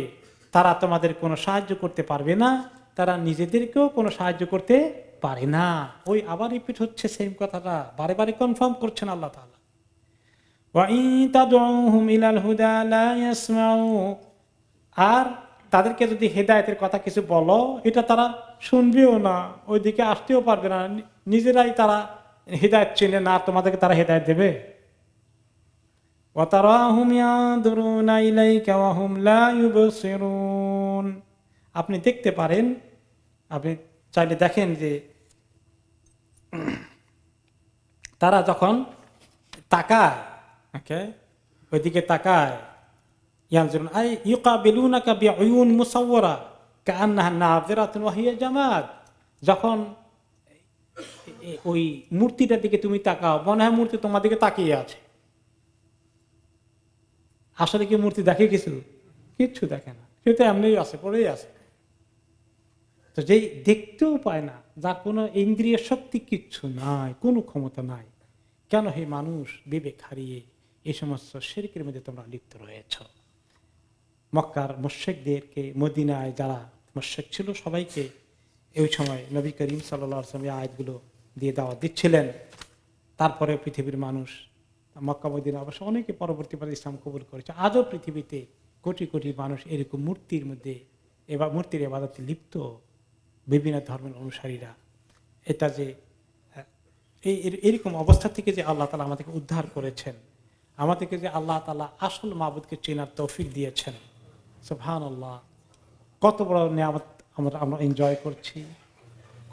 তারা তোমাদের কোনো সাহায্য করতে পারবে না, তারা নিজেদেরকেও কোনো সাহায্য করতে পারে না। ওই আবার রিপিট হচ্ছে সেম কথাটা, বারে বারে কনফার্ম করছেন আল্লাহ তাআলা। ওয়া ইন তাদউহুম ইলাল হুদা লা ইয়াসমাউ, আর তাদেরকে যদি হেদায়েতের কথা কিছু বলো, এটা তারা শুনবেও না, ওইদিকে আসতেও পারবে না, নিজেরাই তারা হেদায়েত চেনে না, তোমাদেরকে তারা হেদায়েত দেবে। ওয়া তারাহুম ইয়ানদুরুনা ইলাইকা ওয়া হুম লা ইউবসিরুন, আপনি দেখতে পারেন, আপনি চাইলে দেখেন যে তারা যখন তাকায়, ওকে, ওইদিকে তাকায়, ইয়ানজুরুন আই ইউকাবিলুনাকা বিউয়ুন মুসাওয়ারা কাআন্নাহা নাযিরাতুন ওয়া হিয়া জামাদ, যখন ওই মূর্তিটার দিকে তুমি তাকাও, মনে হয় মূর্তি তোমার দিকে তাকিয়ে আছে, আসলে কি মূর্তি দেখে কিচ্ছু দেখে না, সে তো এমনিই আছে, পড়েই আছে। তো যেই দেখতেও পায় না, যার কোনো ইন্দ্রিয় শক্তি কিচ্ছু নাই, কোনো ক্ষমতা নাই, কেন হে মানুষ বিবেক হারিয়ে এই সমস্ত শিরকের মধ্যে তোমরা লিপ্ত রয়েছ? মক্কার মুশরিকদেরকে, মদিনায় যারা মুশরিক ছিল সবাইকে এই সময় নবী করিম সাল্লাল্লাহু আলাইহি ওয়াসাল্লাম আয়াতগুলো দিয়ে দাওয়াত দিচ্ছিলেন। তারপরে পৃথিবীর মানুষ, মক্কা মদিনা অবশ্য অনেকে পরবর্তীকালে ইসলাম কবুল করেছে, আজও পৃথিবীতে কোটি কোটি মানুষ এরকম মূর্তির মধ্যে, এবার মূর্তির ইবাদতে লিপ্ত, বিভিন্ন ধর্মের অনুসারীরা। এটা যে এরকম অবস্থা থেকে যে আল্লাহ তাআলা আমাদেরকে উদ্ধার করেছেন, আমাদেরকে যে আল্লাহ তাআলা আসল মাবুদকে চেনার তৌফিক দিয়েছেন, সুবহানাল্লাহ, কত বড় নিয়ামত আমরা এনজয় করছি,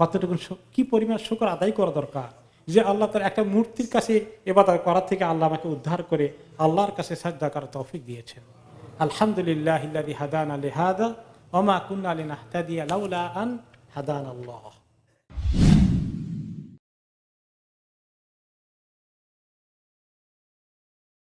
কতটুকু কি পরিমাণ শুকর আদায় করা দরকার যে আল্লাহ তাআলা একটা মূর্তির কাছে ইবাদত করার থেকে আল্লাহ আমাকে উদ্ধার করে আল্লাহর কাছে সাজদা করার তৌফিক দিয়েছেন। আলহামদুলিল্লাহিল্লাযী হাদানা লিহাযা ওয়া মা কুন্না লিনাহতাদিয়া লাউলা আন হাদানাল্লাহ।